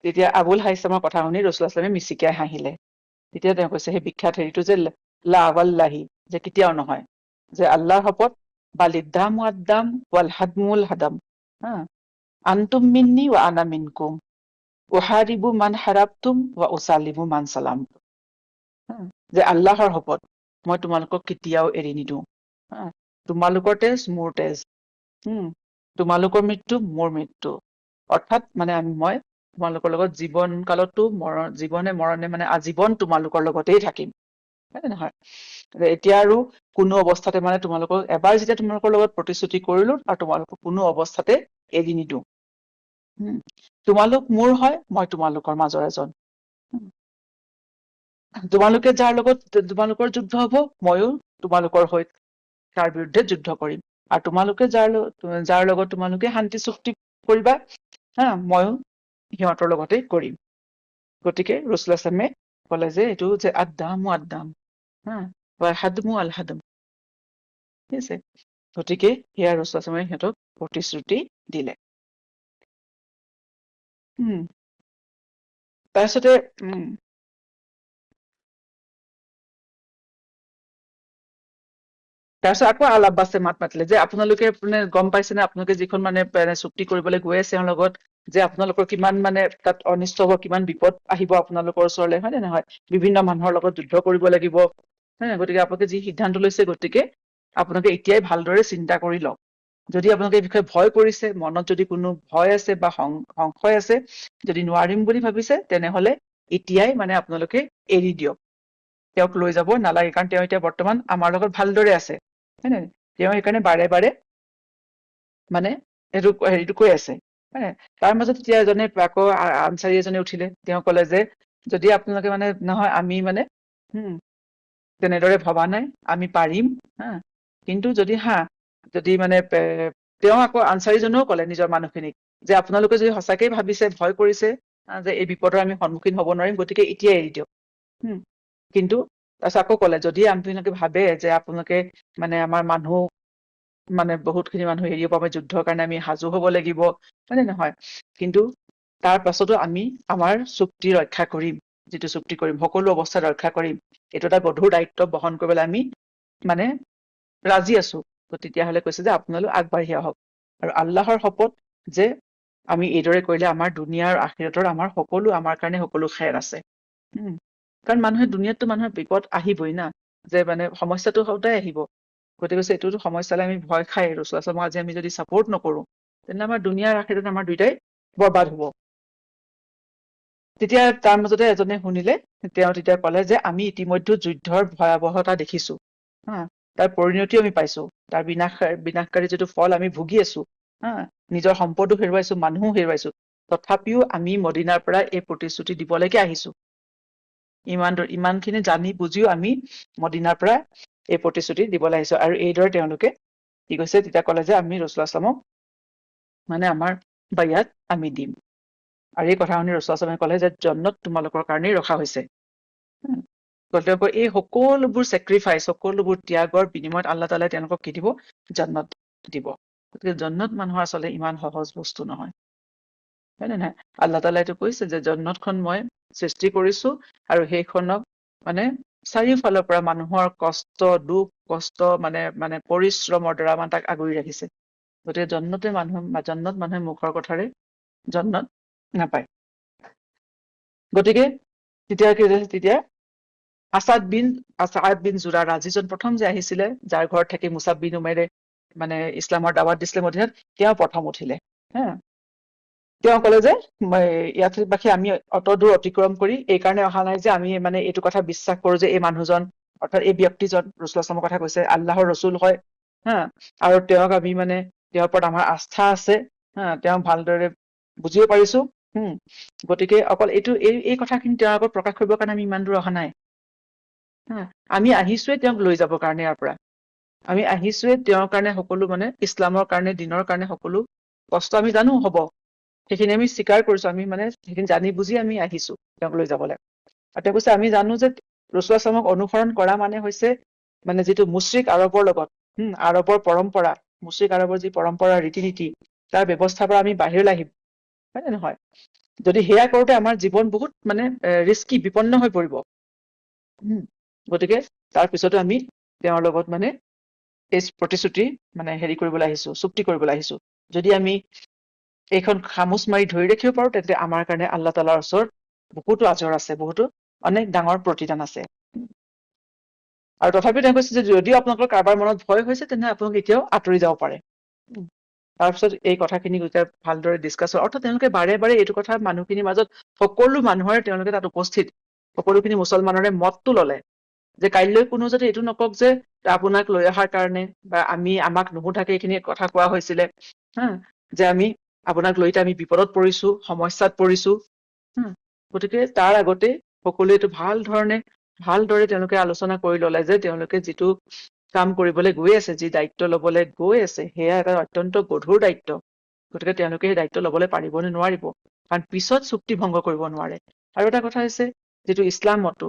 তেতিয়া আবুল হাইছামৰ কথা শুনি ৰাছূলুল্লাহ সাল্লাল্লাহু আলাইহি ওয়াসাল্লামে মিচিকিয়াই হাঁহিলে। তেতিয়া তেওঁ কৈছে সেই বিখ্যাত হেৰিটো যে লা ৱাল্লাহি, যে কেতিয়াও নহয়, যে আল্লাহৰ শপত, বালিদ্দাম ৱাদ্দাম ৱাল হাদমুল হাদাম, হা, আনতুম মিন্নি ওয়া আনা মিনকুম, উহাৰিবু মান হাৰাবতুম ওয়া উসালিমু মান সালাম। যে আল্লাহৰ শপত, মই তোমালোকক কেতিয়াও এৰি নিদিওঁ। তোমালোকৰ তেজ মোৰ তেজ, তোমালোকৰ মৃত্যু মোৰ মৃত্যু, অৰ্থাৎ মানে মই তোমালোকৰ লগত জীৱন কালতো জীৱনে মৰণে মানে আজীৱন তোমালোকৰ লগতেই থাকিম, হয় নে নহয়? এতিয়া আৰু কোনো অৱস্থাতে মানে তোমালোকক এবাৰ যেতিয়া তোমালোকৰ লগত প্ৰতিশ্ৰুতি কৰিলো আৰু তোমালোকক কোনো অৱস্থাতে এৰি নিদিওঁ। তোমালোক মোৰ হয়, মই তোমালোকৰ মাজৰ এজন। তোমালোকে যাৰ লগত তোমালোকৰ যুদ্ধ হব, ময়ো তোমালোকৰ হৈ তাৰ বিৰুদ্ধে যুদ্ধ কৰিম, আৰু তোমালোকে যাৰ লগত তোমালোকে শান্তি চুক্তি কৰিবা, ময়ো সিহঁতৰ লগতে কৰিম। গতিকে ৰাছূলুল্লাহ সাল্লাল্লাহু আলাইহি ওয়াসাল্লামে ক'লে যে এইটো যে আদ্দামু আদ্দাম, ওয়াল হাদমু আল হাদম, ঠিক আছে। গতিকে সেয়া ৰাছূলুল্লাহ সাল্লাল্লাহু আলাইহি ওয়াসাল্লামে সিহঁতক প্ৰতিশ্ৰুতি দিলে। তাৰপিছতে তাৰপিছত আকৌ আল আব্বাছে মাত মাতিলে যে আপোনালোকে গম পাইছেনে, আপোনালোকে যিখন মানে চুক্তি কৰিবলৈ গৈ আছে তেওঁৰ লগত, যে আপোনালোকৰ কিমান মানে তাত অনিষ্ট হব, কিমান বিপদ আহিব আপোনালোকৰ ওচৰলৈ, হয় নে নহয়? বিভিন্ন মানুহৰ লগত যুদ্ধ কৰিব লাগিব, হয় নে? গতিকে আপোনালোকে যি সিদ্ধান্ত লৈছে, গতিকে আপোনালোকে এতিয়াই ভালদৰে চিন্তা কৰি লওক। যদি আপোনালোকে এই বিষয়ে ভয় কৰিছে, মনত যদি কোনো ভয় আছে বা সংশয় আছে, যদি নোৱাৰিম বুলি ভাবিছে, তেনেহলে এতিয়াই মানে আপোনালোকে এৰি দিয়ক, তেওঁক লৈ যাব নালাগে, কাৰণ তেওঁ এতিয়া বৰ্তমান আমাৰ লগত ভালদৰে আছে, হয় নে? তেওঁ সেইকাৰণে বাৰে বাৰে মানে হেৰিটো কৈ আছে, হয়। তাৰ মাজত এতিয়া এজনে আকৌ আনচাৰী এজনে উঠিলে, তেওঁ কলে যে যদি আপোনালোকে মানে নহয়, আমি মানে তেনেদৰে ভবা নাই, আমি পাৰিম, কিন্তু যদি মানে তেওঁ আকৌ আনচাৰীজনেও কলে নিজৰ মানুহখিনিক যে আপোনালোকে যদি সঁচাকেই ভাবিছে, ভয় কৰিছে যে এই বিপদৰ আমি সন্মুখীন হব নোৱাৰিম, গতিকে এতিয়াই এৰি দিয়ক। কিন্তু তাৰপিছত আকৌ কলে, যদি আপোনালোকে ভাবে যে আপোনালোকে মানে আমাৰ মানুহ মানে বহুতখিনি মানুহ এৰিব পাব, যুদ্ধৰ কাৰণে আমি সাজু হব লাগিব, হয় নে নহয়? কিন্তু তাৰ পাছতো আমি আমাৰ চুক্তি ৰক্ষা কৰিম, যিটো চুক্তি কৰিম সকলো অৱস্থাত ৰক্ষা কৰিম, এইটো এটা গধুৰ দায়িত্ব বহন কৰিবলৈ আমি মানে ৰাজি আছো। তেতিয়াহলে কৈছে যে আপোনালোক আগবাঢ়ি আহক, আৰু আল্লাহৰ শপত যে আমি এইদৰে কৰিলে আমাৰ দুনিয়া আৰু আখিৰাতৰ আমাৰ কাৰণে সকলো খেৰ আছে। কাৰণ দুনিয়াততো মানুহৰ বিপদ আহিবই না, যে মানে সমস্যাটো সদায় আহিব। গতিকে এইটোতো সমস্যালৈ আমি ভয় খাই ৰাছূলুল্লাহ সাল্লাল্লাহু আলাইহি ওয়াসাল্লামক আজি আমি যদি ছাপোৰ্ট নকৰো, তেন্তে আমাৰ দুনিয়াৰ আখিৰাত আমাৰ দুইটাই বৰবাদ হব। তেতিয়া তাৰ মাজতে এজনে শুনিলে, তেওঁ তেতিয়া কলে যে আমি ইতিমধ্যে যুদ্ধৰ ভয়াৱহতা দেখিছো, তাৰ পৰিণতিও আমি পাইছো, তাৰ বিনাশকাৰী যিটো ফল আমি ভুগি আছো, নিজৰ সম্পদো হেৰুৱাইছো, মানুহো হেৰুৱাইছো, তথাপিও আমি মদিনাৰ পৰা এই প্ৰতিশ্ৰুতি দিবলৈকে আহিছো। ইমানখিনি জানি বুজিও আমি মদিনাৰ পৰা এই প্ৰতিশ্ৰুতি দিবলৈ আহিছো। আৰু এইদৰে তেওঁলোকে কি কৈছে, তেতিয়া কলে যে আমি ৰাছূলুল্লাহ সাল্লাল্লাহু আলাইহি ওয়াসাল্লামক মানে আমাৰ বায়াত আমি দিম। আৰু এই কথা শুনি ৰাছূলুল্লাহ সাল্লাল্লাহু আলাইহি ওয়াসাল্লামে কলে যে জন্নত তোমালোকৰ কাৰণেই ৰখা হৈছে। তেওঁলোকৰ এই সকলোবোৰ চেক্ৰিফাইচ, সকলোবোৰ ত্যাগৰ বিনিময়ত আল্লাহ তাআলাই তেওঁলোকক কি দিব? জন্নত দিব। গতিকে জন্নত মানুহৰ আচলতে ইমান সহজ বস্তু নহয়, হয় নে নহয়? আল্লাহ তাআলাই এইটো কৈছে যে জন্নতখন মই সৃষ্টি কৰিছো, আৰু সেইখনক মানে চাৰিওফালৰ পৰা মানুহৰ কষ্ট, দুখ কষ্ট মানে পৰিশ্ৰমৰ দ্বাৰা মানে তাক আগুৰি ৰাখিছে। গতিকে জন্নত মানুহে মুখৰ কথাৰে জন্নত নাপায়। গতিকে তেতিয়া আছাদ বিন জুৰাৰা, যিজন প্ৰথম যে আহিছিলে, যাৰ ঘৰত থাকি মুছাব বিন উমেৰে মানে ইছলামৰ দাৱাত দিছিলে মদিনাত, তেওঁ প্ৰথম উঠিলে। তেওঁ কলে যে ইয়াথৰিববাসী আমি অত দূৰ অতিক্ৰম কৰি এই কাৰণে অহা নাই যে আমি মানে এইটো কথা বিশ্বাস কৰো যে এই মানুহজন, অৰ্থাৎ এই ব্যক্তিজন ৰাছূলুল্লাহ সাল্লাল্লাহু আলাইহি ওয়াসাল্লামৰ কথা কৈছে, আল্লাহৰ ৰসুল হয়, আৰু তেওঁক আমি মানে তেওঁৰ ওপৰত আমাৰ আস্থা আছে, তেওঁ ভালদৰে বুজিব পাৰিছো। গতিকে অকল এই কথাখিনি তেওঁৰ আগত প্ৰকাশ কৰিবৰ কাৰণে আমি ইমান দূৰ অহা নাই। আমি আহিছোৱে তেওঁক লৈ যাবৰ কাৰণে, ইয়াৰ পৰা আমি আহিছোৱে তেওঁৰ কাৰণে সকলো মানে ইছলামৰ কাৰণে, দিনৰ কাৰণে সকলো কষ্ট আমি জানো হব, সেইখিনি আমি স্বীকাৰ কৰিছো, আমি মানে সেইখিনি জানি বুজি আমি আহিছো তেওঁক লৈ যাবলৈ। আৰু তেওঁ কৈছে আমি জানো যে ৰাছূলুল্লাহ সাল্লাল্লাহু আলাইহি ওয়াসাল্লামক অনুসৰণ কৰা মানে হৈছে মানে যিটো মুশ্ৰিক আৰবৰ লগত, আৰবৰ পৰম্পৰা, মুশ্ৰিক আৰবৰ যি পৰম্পৰা ৰীতি নীতি, তাৰ ব্যৱস্থাৰ পৰা আমি বাহিৰলৈ আহিম, হয় নে নহয়? যদি সেয়া কৰোঁতে আমাৰ জীৱন বহুত মানে ৰিস্কি, বিপন্ন হৈ পৰিব। গতিকে তাৰ পিছতো আমি তেওঁৰ লগত মানে এই প্ৰতিশ্ৰুতি মানে হেৰি কৰিবলৈ আহিছো, চুক্তি কৰিবলৈ আহিছো। যদি আমি এইখন খামোচ মাৰি ধৰি ৰাখিব পাৰো, তেন্তে আমাৰ কাৰণে আল্লাহ তালাৰ ওচৰত বহুতো আজৰ আছে, বহুতো অনেক ডাঙৰ প্ৰতিদান আছে। আৰু তথাপিও তেওঁ কৈছে যে যদিও আপোনালোকৰ কাৰোবাৰ মনত ভয় হৈছে, তেন্তে আপোনালোক এতিয়াও আঁতৰি যাব পাৰে। তাৰপিছত এই কথাখিনি এতিয়া ভালদৰে ডিছকাছ হয়। অৰ্থাৎ তেওঁলোকে বাৰে বাৰে এইটো কথা মানুহখিনিৰ মাজত, সকলো মানুহৰে তেওঁলোকে তাত উপস্থিত, সকলোখিনি মুছলমানৰে মতটো ললে যে কাইলৈ কোনো যাতে এইটো নকওক যে আপোনাক লৈ অহাৰ কাৰণে বা আমাক নুসুধাকে এইখিনি কথা কোৱা হৈছিলে, যে আমি আপোনাক লৈতে আমি বিপদত পৰিছো, সমস্যাত পৰিছো। গতিকে তাৰ আগতে সকলোৱে এইটো ভালদৰে তেওঁলোকে আলোচনা কৰি ললে যে তেওঁলোকে যিটো কাম কৰিবলৈ গৈ আছে, যি দায়িত্ব লবলৈ গৈ আছে, সেয়া এটা অত্যন্ত গধুৰ দায়িত্ব। গতিকে তেওঁলোকে সেই দায়িত্ব লবলৈ পাৰিব নে নোৱাৰিব, কাৰণ পিছত চুক্তি ভংগ কৰিব নোৱাৰে। আৰু এটা কথা হৈছে, যিটো ইছলামতো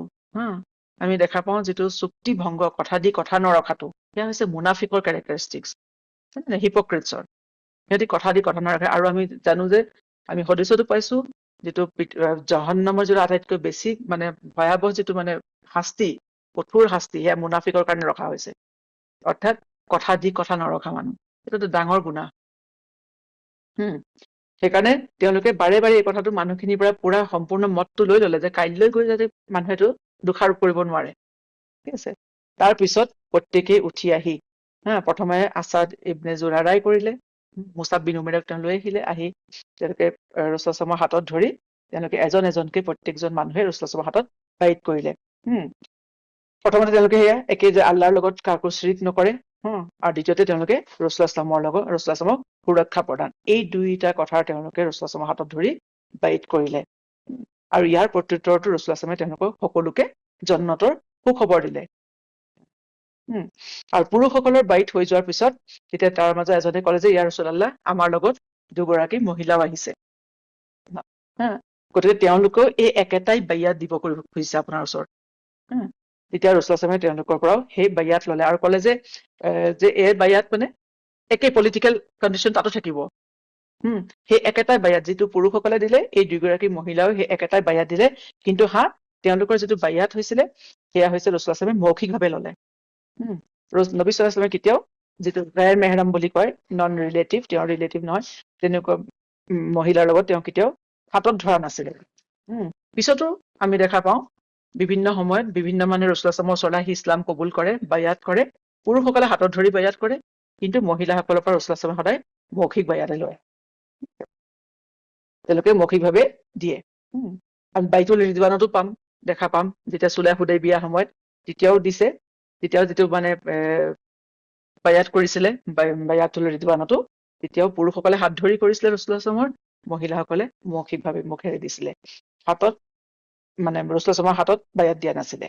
আমি দেখা পাওঁ, যিটো চুক্তি ভংগ, কথা দি কথা নৰখাটো, সেয়া হৈছে মুনাফিকৰ কেৰেক্টাৰিষ্টিক্স, হিপক্ৰিটছৰ। সিহঁতি কথা দি কথা নৰখে। আৰু আমি জানো যে আমি সদস্যটো পাইছো, যিটো জহন্নামৰ যিটো আটাইতকৈ বেছি মানে ভয়াৱহ যিটো মানে শাস্তি, কঠোৰ শাস্তি, সেয়া মুনাফিকৰ কাৰণে ৰখা হৈছে। অৰ্থাৎ কথা দি কথা নৰখা মানুহ, এইটোতো ডাঙৰ গুনাহ। সেইকাৰণে তেওঁলোকে বাৰে বাৰে এই কথাটো মানুহখিনিৰ পৰা পুৰা সম্পূৰ্ণ মতটো লৈ ললে যে কাইলৈ গৈ যাতে মানুহেটো দোষাৰোপ কৰিব নোৱাৰে। ঠিক আছে। তাৰ পিছত প্ৰত্যেকেই উঠি আহি প্ৰথমে আছাদ ইবনে জুৰাৰাই কৰিলে, মুছাব বিন উমেৰক তেওঁ লৈ আহি তেওঁলোকে ৰাছূলুল্লাহৰ হাতত ধৰি তেওঁলোকে এজন এজনকে প্ৰত্যেকজন মানুহে ৰাছূলুল্লাহৰ হাতত বাইত কৰিলে। প্ৰথমতে তেওঁলোকে সেয়া একে যে আল্লাহৰ লগত কাকো শ্ৰিক নকৰে, আৰু দ্বিতীয়তে তেওঁলোকে ৰাছূলুল্লাহক সুৰক্ষা প্ৰদান, এই দুইটা কথাৰ তেওঁলোকে ৰাছূলুল্লাহৰ হাতত ধৰি বাইত কৰিলে। আৰু ইয়াৰ প্ৰত্যুত্তৰতো ৰাছূলুল্লাহে তেওঁলোকক সকলোকে জান্নাতৰ সুখবৰ দিলে। আৰু পুৰুষসকলৰ বাইত হৈ যোৱাৰ পিছত তেতিয়া তাৰ মাজত এজনে ক'লে যে ইয়া ৰাছূলুল্লাহ, আমাৰ লগত দুগৰাকী মহিলাও আহিছে। গতিকে তেওঁলোকেও এই একেটাই বাইয়াত দিব খুজিছে আপোনাৰ ওচৰত। তেতিয়া ৰাছূলুল্লাহে তেওঁলোকৰ পৰাও সেই বাইয়াত ললে আৰু ক'লে যে এই বাইয়াত মানে একে পলিটিকেল কণ্ডিশ্যন তাতো থাকিব। সেই একেটাই বাইয়াত যিটো পুৰুষসকলে দিলে, এই দুগৰাকী মহিলাও সেই একেটাই বাইয়াত দিলে। কিন্তু তেওঁলোকৰ যিটো বাইয়াত হৈছিলে, সেয়া হৈছে ৰাছূলুল্লাহে মৌখিকভাৱে ললে। নবী সাল্লাল্লাহু আলাইহি ওয়াসাল্লামে কেতিয়াও যিটো গায়ৰ মেহৰাম বুলি কয়, নন ৰিলেটিভ, তেওঁৰ ৰিলেটিভ নহয়, তেনেকুৱা মহিলাৰ লগত তেওঁ কেতিয়াও হাতত ধৰা নাছিলে। পিছতো আমি দেখা পাওঁ বিভিন্ন সময়ত বিভিন্ন মানুহে ৰাছূলুল্লাহৰ ওচৰলৈ আহি ইছলাম কবুল কৰে, বাইয়াত কৰে। পুৰুষসকলে হাতত ধৰি বাইয়াত কৰে, কিন্তু মহিলাসকলৰ পৰা ৰাছূলুল্লাহে সদায় মৌখিক বাইয়াতে লয়। তেওঁলোকে মৌখিকভাৱে দিয়ে। আমি বাইতুল ৰিজৱানতো দেখা পাম, যেতিয়া চুলাহ হুদাইবিয়াৰ সময়ত তেতিয়াও দিছে, তেতিয়াও যিটো মানে বাইয়াত কৰিছিলে বাইয়াতুল ৰিজৱানতো, তেতিয়াও পুৰুষসকলে হাত ধৰি কৰিছিলে ৰাছূলুল্লাহৰ, মহিলাসকলে মৌখিকভাৱে মুখেৰে দিছিলে, হাতত মানে ৰাছূলুল্লাহৰ হাতত বাইয়াত দিয়া নাছিলে।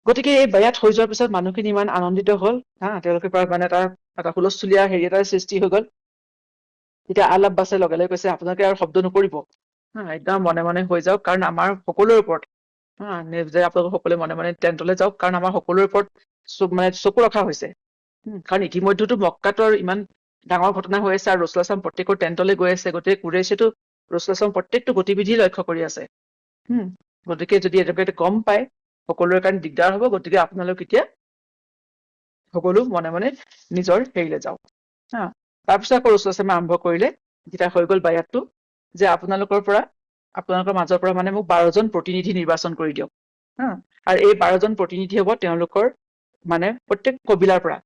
গতিকে এই বাইয়াত হৈ যোৱাৰ পিছত মানুহখিনি ইমান আনন্দিত হল, তেওঁলোকে মানে এটা হুলস্থুলীয়া হেৰি এটাৰ সৃষ্টি হৈ গল। তেতিয়া আল আব্বাছে লগে লগে কৈছে, আপোনালোকে আৰু শব্দ নকৰিব, একদম মনে মনে হৈ যাওক, কাৰণ আমাৰ সকলোৰে ওপৰত যে আপোনালোকে সকলোৱে মনে মনে টেণ্টলৈ যাওক, কাৰণ আমাৰ সকলোৰে ওপৰত চকু ৰখা হৈছে। কাৰণ ইতিমধ্যেতো মক্কাতো আৰু ইমান ডাঙৰ ঘটনা হৈ আছে, আৰু ৰাছূলুল্লাহ প্ৰত্যেকৰ টেণ্টলৈ গৈ আছে, গতিকে কুৰাইশেতো ৰাছূলুল্লাহৰ প্ৰত্যেকটো গতিবিধি লক্ষ্য কৰি আছে। গতিকে যদি এনেকৈ গম পায়, সকলোৰে কাৰণে দিগদাৰ হব। গতিকে আপোনালোক এতিয়া সকলো মনে মনে নিজৰ হেৰিলৈ যাওক। তাৰপিছত আকৌ ৰাছূলুল্লাহে আৰম্ভ কৰিলে, যেতিয়া হৈ গল বাইয়াতটো, যে আপোনালোকৰ মাজৰ পৰা মানে মোক 12জন প্ৰতিনিধি নিৰ্বাচন কৰি দিয়ক। আৰু এই 12জন প্ৰতিনিধি হব তেওঁলোকৰ মানে প্ৰত্যেক কবিলাৰ পৰা।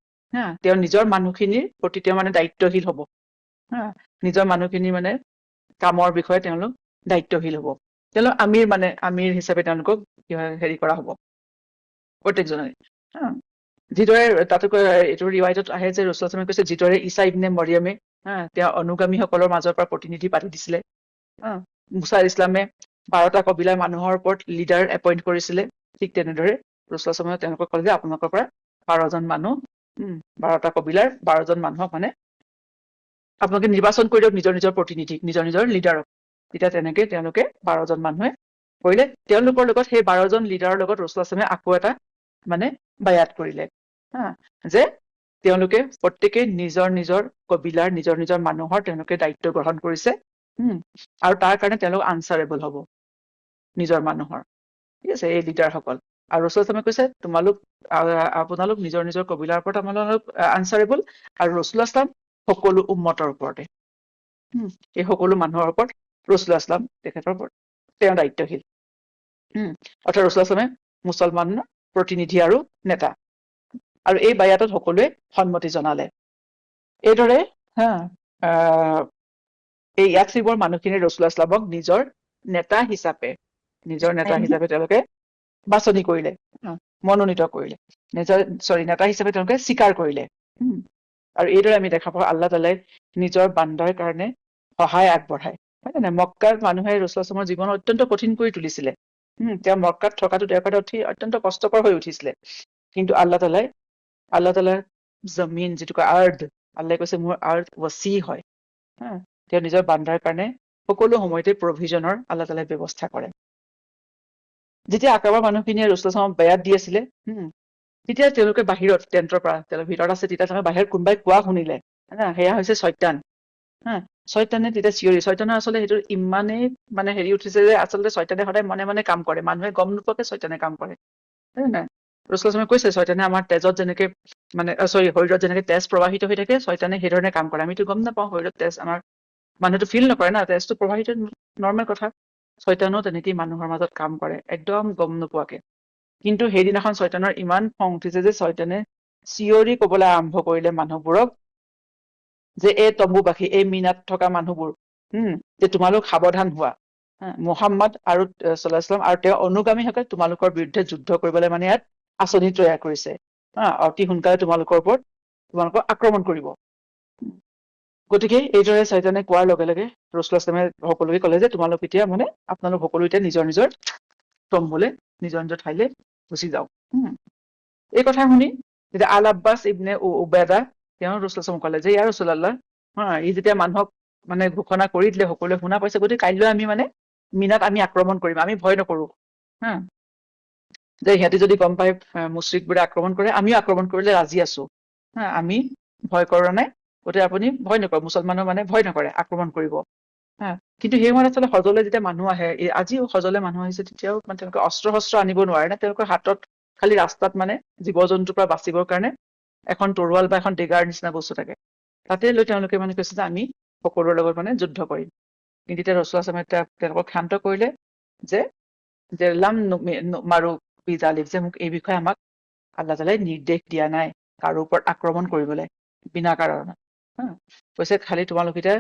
তেওঁ নিজৰ মানুহখিনিৰ প্ৰতি তেওঁ মানে দায়িত্বশীল হব। নিজৰ মানুহখিনি মানে কামৰ বিষয়ে তেওঁলোক দায়িত্বশীল হব। তেওঁলোক আমিৰ হিচাপে তেওঁলোকক হেৰি কৰা হব প্ৰত্যেকজনে। যিদৰে তাতো এইটো ৰিৱায়তত আহে যে ৰাছূলুল্লাহে কৈছে, যিদৰে ঈসা ইবনে মৰিয়মে তেওঁ অনুগামীসকলৰ মাজৰ পৰা প্ৰতিনিধি পাতি দিছিলে, মুছা ইছলামে 12টা কবিলাৰ মানুহৰ ওপৰত লিডাৰ এপইণ্ট কৰিছিলে, ঠিক তেনেদৰে ৰাছূলুল্লাহে তেওঁলোকক ক'লে যে আপোনালোকৰ পৰা 12জন মানুহ, 12টা কবিলাৰ 12জন মানুহক মানে আপোনালোকে নিৰ্বাচন কৰি দিয়ক, নিজৰ নিজৰ প্ৰতিনিধিক, নিজৰ নিজৰ লিডাৰক। তেতিয়া তেনেকে তেওঁলোকে 12জন মানুহে কৰিলে। তেওঁলোকৰ লগত সেই 12জন লিডাৰৰ লগত ৰাছূলুল্লাহে আকৌ এটা মানে বাইয়াত কৰিলে, যে তেওঁলোকে প্ৰত্যেকেই নিজৰ নিজৰ কবিলাৰ নিজৰ নিজৰ মানুহৰ তেওঁলোকে দায়িত্ব গ্ৰহণ কৰিছে, আৰু তাৰ কাৰণে তেওঁলোক আনচাৰেবল হ'ব নিজৰ মানুহৰ, ঠিক আছে, এই লিডাৰসকল। আৰু ৰচুল কৈছে আপোনালোক নিজৰ নিজৰ কবিলাৰ ওপৰত আপোনালোক আনচাৰেবল, আৰু ৰচুল ইছলাম সকলো উম্মতৰ ওপৰতে, এই সকলো মানুহৰ ওপৰত ৰচুল ইছলাম তেখেতৰ ওপৰত তেওঁ দায়িত্বশীল। অৰ্থাৎ ৰচুল ইছলামে মুছলমানৰ প্ৰতিনিধি আৰু নেতা। আৰু এই বায়াতত সকলোৱে সন্মতি জনালে। এইদৰে এই ইয়াথৰিবৰ মানুহখিনিয়ে ৰচুল ইছলামক নিজৰ নেতা হিচাপে তেওঁলোকে বাছনি কৰিলে, মনোনীত কৰিলে, নেতা হিচাপে তেওঁলোকে স্বীকাৰ কৰিলে। আৰু এইদৰে আমি দেখা পাওঁ আল্লাহ তাআলাই নিজৰ বান্দাৰ কাৰণে সহায় আগবঢ়ায়, হয় নে? মক্কাৰ মানুহে ৰচুল ইছলামৰ জীৱন অত্যন্ত কঠিন কৰি তুলিছিলে। তেওঁ মক্কাত থকাটো তেওঁৰ কাৰণে অত্যন্ত কষ্টকৰ হৈ উঠিছিলে। কিন্তু আল্লাহ তাআলাৰ জমিন যিটো কয় আৰ্দ, আল্লাহে কৈছে মোৰ আৰ্দ ৱাচি হয়। তেওঁ নিজৰ বান্দাৰ কাৰণে সকলো সময়তে প্ৰভিজনৰ আল্লাহ তাআলাই ব্যৱস্থা কৰে। যেতিয়া আকাবাৰ মানুহখিনিয়ে ৰচুল ইছলামক বায়াত দি আছিলে, তেতিয়া তেওঁলোকে বাহিৰত টেণ্টৰ পৰা, তেওঁলোক ভিতৰত আছে, তেতিয়া তেওঁলোকে বাহিৰত কোনোবাই কোৱা শুনিলে, সেয়া হৈছে চৈতান। চৈতানে তেতিয়া চিঞৰি, চৈতানৰ আচলতে সেইটো ইমানেই হেৰি উঠিছে যে আচলতে চৈতানে সদায় মনে মনে কাম কৰে, মানুহে গম নোপোৱাকে চৈতানে কাম কৰে, হয় নাই? ৰচুল ইছলামে কৈছে চৈতানে আমাৰ তেজত যেনেকে শৰীৰত যেনেকে তেজ প্ৰবাহিত হৈ থাকে, চৈতানে সেই ধৰণে কাম কৰে। আমিতো গম নাপাওঁ, শৰীৰত তেজ আমাৰ মানুহটো ফিল নকৰে না, তেজটো প্ৰবাহিত নৰ্মেল কথা। চৈতানো তেনেকেই মানুহৰ মাজত কাম কৰে, একদম গম নোপোৱাকে। কিন্তু সেইদিনাখন চৈতানৰ ইমান খং উঠিছে যে চৈতানে চিঞৰি কবলৈ আৰম্ভ কৰিলে মানুহবোৰক যে এই তম্বুবাসী, এই মিনাত থকা মানুহবোৰ, যে তোমালোক সাৱধান হোৱা। মুহাম্মদ আৰু সাল্লাল্লাহু আলাইহি ওয়াসাল্লাম আৰু তেওঁৰ অনুগামীসকলে তোমালোকৰ বিৰুদ্ধে যুদ্ধ কৰিবলৈ ইয়াত আঁচনি তৈয়াৰ কৰিছে। অতি সোনকালে তোমালোকৰ ওপৰত তোমালোকক আক্ৰমণ কৰিব। গতিকে এইদৰে চৈতানে কোৱাৰ লগে লগে ৰাসূলুল্লাহ সাল্লাল্লাহু আলাইহি ওয়াসাল্লামে সকলোকে ক'লে যে তোমালোক এতিয়া আপোনালোক সকলো এতিয়া নিজৰ নিজৰ তম্বুলে, নিজৰ নিজৰ ঠাইলে গুচি যাওক। এই কথা শুনি যেতিয়া আল আব্বাছ ইবনে উবাদা তেওঁ ৰাসূলুল্লাহ সাল্লাল্লাহু আলাইহি ওয়াসাল্লামক ক'লে যে ইয়া ৰাসূলুল্লাহ, ই যেতিয়া মানুহক ঘোষণা কৰি দিলে, সকলোৱে শুনা পাইছে, গতিকে কাইলৈ আমি মিনাত আমি আক্ৰমণ কৰিম, আমি ভয় নকৰো। যে সিহঁতে যদি গম পায় মুশ্ৰিকবোৰে আক্ৰমণ কৰে, আমিও আক্ৰমণ কৰিলে ৰাজি আছো। আমি ভয় কৰা নাই, গতিকে আপুনি ভয় নকৰে, মুছলমানৰ ভয় নকৰে, আক্ৰমণ কৰিব। কিন্তু সেই সময়ত আচলতে হজলৈ যেতিয়া মানুহ আহে, আজিও হজলৈ মানুহ আহিছে, তেতিয়াও তেওঁলোকে অস্ত্ৰ শস্ত্ৰ আনিব নোৱাৰে না, তেওঁলোকৰ হাতত খালি ৰাস্তাত জীৱ জন্তুৰ পৰা বাচিবৰ কাৰণে এখন তৰোৱাল বা এখন ডেগাৰ নিচিনা বস্তু থাকে, তাতে লৈ তেওঁলোকে কৈছে যে আমি সকলোৰে লগত যুদ্ধ কৰিম। কিন্তু এতিয়া ৰাসূলুল্লাহ সাল্লাল্লাহু আলাইহি ওয়াসাল্লামে তেওঁলোকক ক্ষান্ত কৰিলে যে লাম মাৰু বিজালিক, যে মোক এই বিষয়ে আমাক আল্লাহ তাআলাই নিৰ্দেশ দিয়া নাই কাৰো ওপৰত আক্ৰমণ কৰিবলৈ বিনা কাৰণত। কৈছে খালি তোমালোক এতিয়া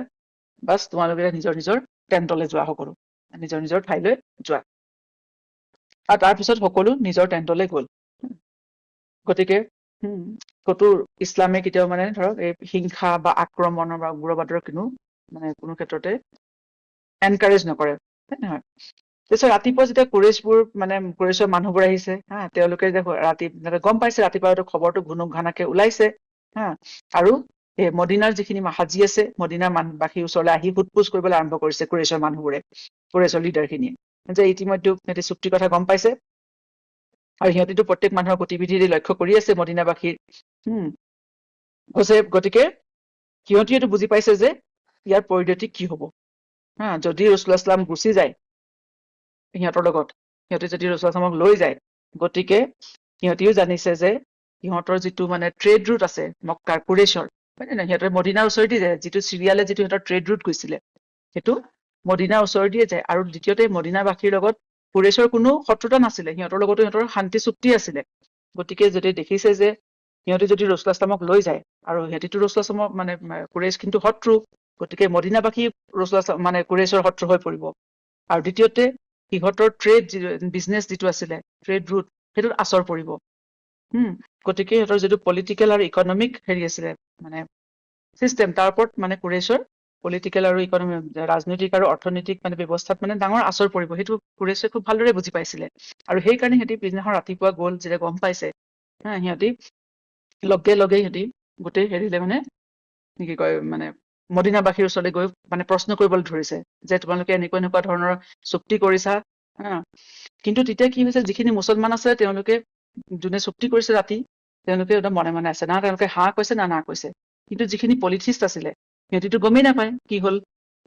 নিজৰ নিজৰ টেণ্টলৈ যোৱা, সকলো নিজৰ নিজৰ ঠাইলৈ যোৱা। আৰু তাৰপিছত সকলো নিজৰ টেণ্টলৈ গ'ল। গতিকে ক'তো ইছলামে কেতিয়াও ধৰক এই হিংসা বা আক্ৰমণৰ বা উগ্ৰবাদৰ কোনো ক্ষেত্ৰতে এনকাৰেজ নকৰে, হয় নহয়? তাৰপিছত ৰাতিপুৱা যেতিয়া কুৰেশ্বৰ মানুহবোৰ আহিছে, তেওঁলোকে যে গম পাইছে, ৰাতিপুৱা খবৰটো ঘুনুক ঘানাকে ওলাইছে, আৰু এই মদিনাৰ যিখিনি হাজী আছে, মদিনাৰ বাসীৰ ওচৰলৈ আহি সোধ পোছ কৰিবলৈ আৰম্ভ কৰিছে কুৰেশ্বৰ মানুহবোৰে, কুৰেশ্বৰ লিডাৰ খিনিয়ে, যে ইতিমধ্যে সিহঁতে চুক্তিৰ কথা গম পাইছে, আৰু সিহঁতেতো প্ৰত্যেক মানুহৰ গতিবিধি লক্ষ্য কৰি আছে মদিনাবাসীৰ। গতিকে সিহঁতিটো বুজি পাইছে যে ইয়াৰ পৰিণতি কি হব। যদি ৰাসূলুল্লাহ সাল্লাল্লাহু আলাইহি ওয়াসাল্লাম গুচি যায় সিহঁতৰ লগত, সিহঁতে যদি ৰাসূলুল্লাহ সাল্লাল্লাহু আলাইহি ওয়াসাল্লামক লৈ যায়, গতিকে সিহঁতিও জানিছে যে সিহঁতৰ যিটো ট্ৰেড ৰুট আছে মক্কাৰ কুৰেশ্বৰ, হয় নে নহয়, সিহঁতৰ মদিনাৰ ওচৰেদি যায়, যিটো চিৰিয়ালে যিটো সিহঁতৰ ট্ৰেড ৰুট গৈছিলে, সেইটো মদিনাৰ ওচৰেদিয়ে যায়। আৰু দ্বিতীয়তে মদিনাবাসীৰ লগত কুৰেশ্বৰ কোনো শত্ৰুতা নাছিলে, সিহঁতৰ লগতো সিহঁতৰ শান্তি চুক্তি আছিলে। গতিকে যদি দেখিছে যে সিহঁতে যদি ৰাসূলুল্লাহ সাল্লাল্লাহু আলাইহি ওয়াসাল্লামক লৈ যায়, আৰু সিহঁতিতো ৰাসূলুল্লাহ সাল্লাল্লাহু আলাইহি ওয়াসাল্লামক কুৰেশ্ব কিন্তু শত্ৰু, গতিকে মদিনাবাসী কুৰেশ্বৰ শত্ৰু হৈ পৰিব। আৰু দ্বিতীয়তে সিহঁতৰ বিজনেছ যিটো আছিলে, ট্ৰেড ৰুট, সেইটোত আচৰ পৰিব। গতিকে সিহঁতৰ যিটো পলিটিকেল আৰু ইকনমিক হেৰি আছিলে চিষ্টেম, তাৰ ওপৰত কুৰেশ্বৰ পলিটিকেল আৰু ইকনমিক, ৰাজনৈতিক আৰু অৰ্থনৈতিক ব্যৱস্থাত ডাঙৰ আচৰ পৰিব, সেইটো কুৰেশ্বৰ খুব ভালদৰে বুজি পাইছিলে। আৰু সেইকাৰণে সিহঁতি পিছদিনাখন ৰাতিপুৱা গ'ল, যেতিয়া গম পাইছে, সিহঁতি লগে লগে গোটেই হেৰিলে কি কয় মদিনাবাসীৰ ওচৰলৈ গৈ প্ৰশ্ন কৰিবলৈ ধৰিছে যে তোমালোকে এনেকুৱা এনেকুৱা ধৰণৰ চুক্তি কৰিছা। কিন্তু তেতিয়া কি হৈছে, যিখিনি মুছলমান আছে তেওঁলোকে যোনে চুক্তি কৰিছে ৰাতি, তেওঁলোকে একদম মনে মনে আছে, না তেওঁলোকে হা কৈছে না কৈছে। কিন্তু যিখিনি পলিথিষ্ট আছিলে সিহঁতিতো গমেই নাপায় কি হল,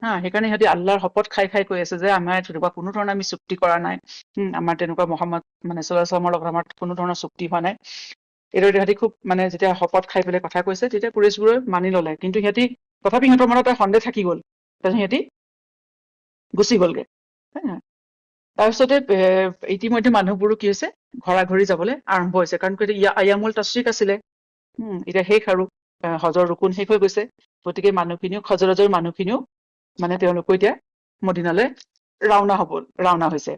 সেইকাৰণে সিহঁতি আল্লাহৰ শপত খাই খাই কৈ আছে যে আমাৰ তেনেকুৱা কোনো ধৰণৰ আমি চুক্তি কৰা নাই, আমাৰ তেনেকুৱা মহম্মদ মানে ছাল্লাল্লাহু আলাইহি ওয়াসাল্লামৰ লগত আমাৰ কোনো ধৰণৰ চুক্তি হোৱা নাই। এইদৰে সিহঁতি খুব মানে যেতিয়া শপত খাই পেলাই কথা কৈছে তেতিয়া কুৰেশবোৰে মানি ললে, কিন্তু সিহঁতি তথাপি সিহঁতৰ মনত এটা সন্দেহ থাকি গ'ল, তাৰপিছত সিহঁতি গুচি গ'লগে। তাৰপিছতে ইতিমধ্যে মানুহবোৰো কি হৈছে ঘৰা ঘৰি যাবলৈ আৰম্ভ হৈছে, কাৰণ আয়ামুল তাশ্ৰিক আছিলে, এতিয়া শেষ আৰু হজৰ ৰুকুন শেষ হৈ গৈছে, গতিকে মানুহখিনিও খজৰজৰ মানুহখিনিও মানে তেওঁলোকো এতিয়া মদিনালৈ ৰাওনা হৈছে।